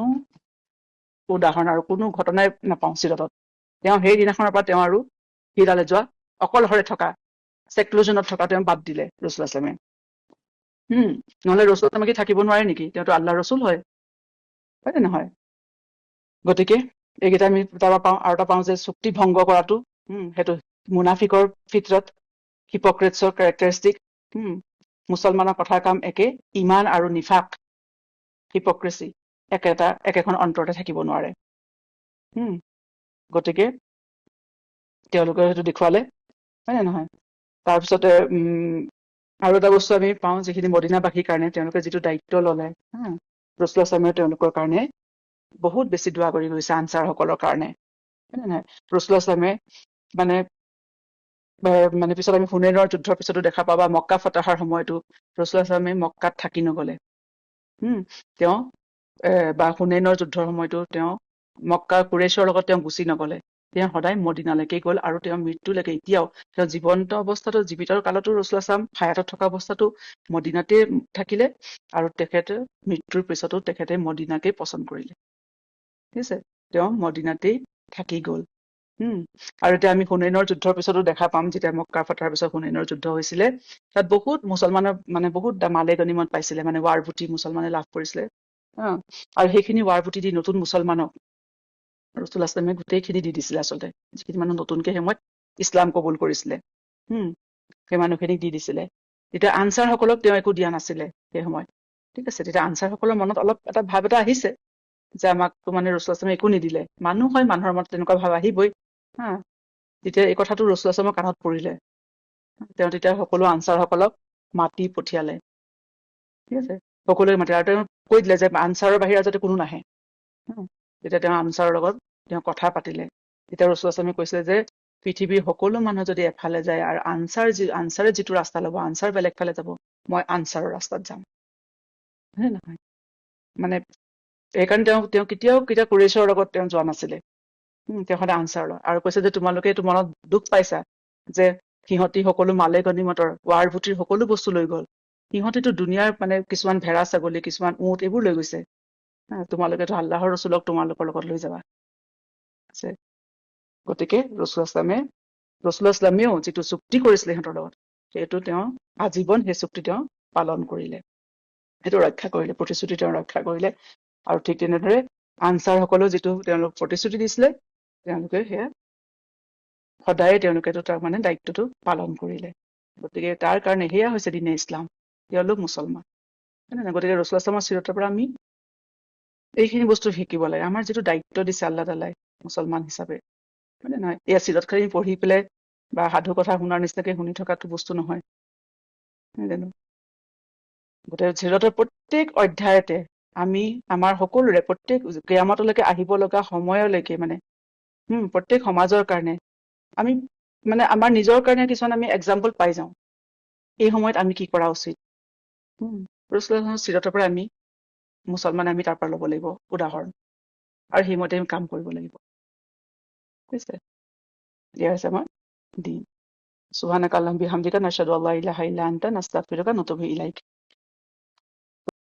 উদাহৰণ আৰু কোনো ঘটনাই নাপাওঁ চিৰাতত। তেওঁ সেই দিনাখনৰ পৰা তেওঁ আৰু হীৰালে যোৱা, অকলশৰে থকা, ছেক্লুজনত থকা তেওঁ বাদ দিলে ৰসুলামে। নহলে ৰসুলামে কি থাকিব নোৱাৰে নেকি? তেওঁতো আল্লাহ ৰসুল হয়, হয় নে নহয়? গতিকে এইকেইটা আমি তাৰ পৰা পাওঁ। আৰু এটা পাওঁ যে চুক্তি ভংগ কৰাটো, সেইটো মুনাফিকৰ ফিতৰত, হিপক্ৰেটছৰ কেৰেক্টাৰিষ্টিক। মুছলমানৰ কথাৰ কাম একে, ইমান আৰু নিফাক, হিপক্ৰেচি একেখন অন্তৰতে থাকিব নোৱাৰে। গতিকে তেওঁলোকে সেইটো দেখুৱালে, হয় নে নহয়? তাৰপিছতে আৰু এটা বস্তু আমি পাওঁ, যিখিনি মদিনাবাসীৰ কাৰণে তেওঁলোকে যিটো দায়িত্ব ললে, ৰসুলামে তেওঁলোকৰ কাৰণে বহুত বেছি দোৱা কৰি গৈছে আনচাৰ সকলৰ কাৰণে, হয় নে নহয়? ৰসুলামে মানে পিছত আমি হুনৈনৰ যুদ্ধৰ পিছতো দেখা পাওঁ, বা মক্কা ফতাহাৰ সময়তো ৰসুলামে মক্কাত থাকি নগলে। তেওঁ বা হুনৈনৰ যুদ্ধৰ সময়তো তেওঁ মক্কা কুৰেশ্বৰ লগত তেওঁ গুচি নগলে, তেওঁ সদায় মদিনালৈকে গ'ল। আৰু তেওঁ মৃত্যুলৈকে এতিয়াও, তেওঁ জীৱন্ত অৱস্থাতো, জীৱিতৰ কালতো ৰসুলাম হায়াতত থকা অৱস্থাতো মদিনাতে থাকিলে, আৰু তেখেতে মৃত্যুৰ পিছতো তেখেতে মদিনাকে পছন্দ কৰিলে, ঠিক আছে? তেওঁ মদিনাতেই থাকি গল। আৰু এতিয়া আমি হুনৈনৰ যুদ্ধৰ পিছতো দেখা পাম, যেতিয়া মক্কা ফটাৰ পিছত হুনৈনৰ যুদ্ধ হৈছিলে, তাত বহুত মুছলমানৰ মানে বহুত মালে গনিমত পাইছিলে, মানে ৱাৰ বুটি মুছলমানে লাভ কৰিছিলে। আৰু সেইখিনি ৱাৰ বুটি দি নতুন মুছলমানক ৰসুলামে গোটেইখিনি দি দিছিলে, আচলতে যিখিনি মানুহ নতুনকে সময়ত ইছলাম কবুল কৰিছিলে, সেই মানুহখিনিক দি দিছিলে। তেতিয়া আনচাৰ সকলক তেওঁ একো দিয়া নাছিলে সেই সময়ত, ঠিক আছে? তেতিয়া আনচাৰ সকলৰ মনত অলপ এটা ভাৱ এটা আহিছে যে আমাকতো মানে ৰসুলামে একো নিদিলে, মানুহ হয়, মানুহৰ মনত তেনেকুৱা ভাৱ আহিবই। তেতিয়া এই কথাটো ৰসুলামৰ কাণত পৰিলে, তেওঁ তেতিয়া সকলো আনচাৰ সকলক মাতি পঠিয়ালে, ঠিক আছে? সকলোৱে মাতি, আৰু তেওঁ কৈ দিলে যে আনচাৰৰ বাহিৰে যাতে কোনো নাহে। তেতিয়া তেওঁ আনচাৰৰ লগত তেওঁ কথা পাতিলে। তেতিয়া ৰসুলামে কৈছিলে যে পৃথিৱীৰ সকলো মানুহ যদি এফালে যায় আৰু আনচাৰে যিটো ৰাস্তা ল'ব, আনচাৰ বেলেগ ফালে যাব, মই আনচাৰৰ ৰাস্তাত যাম, হয় নহয়? মানে সেইকাৰণে তেওঁ কেতিয়াও কুৰেশ্বৰৰ লগত তেওঁ যোৱা নাছিলে, তেওঁ সদায় আনচাৰ লয়। আৰু কৈছে যে তোমালোকে এইটো মনত দুখ পাইছা যে সিহঁতি সকলো মালে গনিমতৰ, ৱাৰ ভুটিৰ সকলো বস্তু লৈ গল, সিহঁতিতো দুনিয়াৰ মানে কিছুমান ভেড়া ছাগলী, কিছুমান উট এইবোৰ লৈ গৈছে, তোমালোকেতো আল্লাহৰ ৰচুলক তোমালোকৰ লগত লৈ যাবা, আছে? গতিকে ৰসুলামেও যিটো চুক্তি কৰিছিলে সিহঁতৰ লগত, সেইটো তেওঁ আজীৱন সেই চুক্তি তেওঁ পালন কৰিলে, সেইটো ৰক্ষা কৰিলে, প্ৰতিশ্ৰুতি তেওঁ ৰক্ষা কৰিলে। আৰু ঠিক তেনেদৰে আনচাৰ সকলেও যিটো তেওঁলোক প্ৰতিশ্ৰুতি দিছিলে, তেওঁলোকে সেয়া সদায়ে তেওঁলোকেতো তাৰ মানে দায়িত্বটো পালন কৰিলে। গতিকে তাৰ কাৰণে সেয়া হৈছে দিনে ইছলাম, তেওঁলোক মুছলমান, হয় নে নহয়? গতিকে ৰসুলামৰ চিৰতৰ পৰা আমি এইখিনি বস্তু শিকিব লাগে, আমাৰ যিটো দায়িত্ব দিছে আল্লাহ তাআলাই মুছলমান হিচাপে, মানে নহয় এয়া চিৰত খালি পঢ়ি পেলাই বা সাধু কথা শুনাৰ নিচিনাকে শুনি থকাটো বস্তু নহয়, নহয় জানো? গোটেই চিৰতৰ প্ৰত্যেক অধ্যায়তে আমি আমাৰ সকলোৰে প্ৰত্যেক কিয়ামতলৈকে আহিব লগা সময়লৈকে মানে প্ৰত্যেক সমাজৰ কাৰণে আমি মানে আমাৰ নিজৰ কাৰণে কিছুমান আমি এক্সাম্পল পাই যাওঁ। এই সময়ত আমি কি কৰা উচিত। ৰাসূলুল্লাহৰ চিৰতৰ পৰা আমি মুছলমান আমি তাৰ পৰা ল'ব লাগিব উদাহৰণ, আৰু সেইমতে আমি কাম কৰিব লাগিব। বুজিছে? এয়া হৈছে আমাৰ দিন। সুবহানাকা আল্লাহুম্মা বিহামদিকা নাশহাদু আল্লা ইলাহা ইল্লা আনতা নাস্তাগফিৰুকা ওয়া নাতুবু ইলাইক।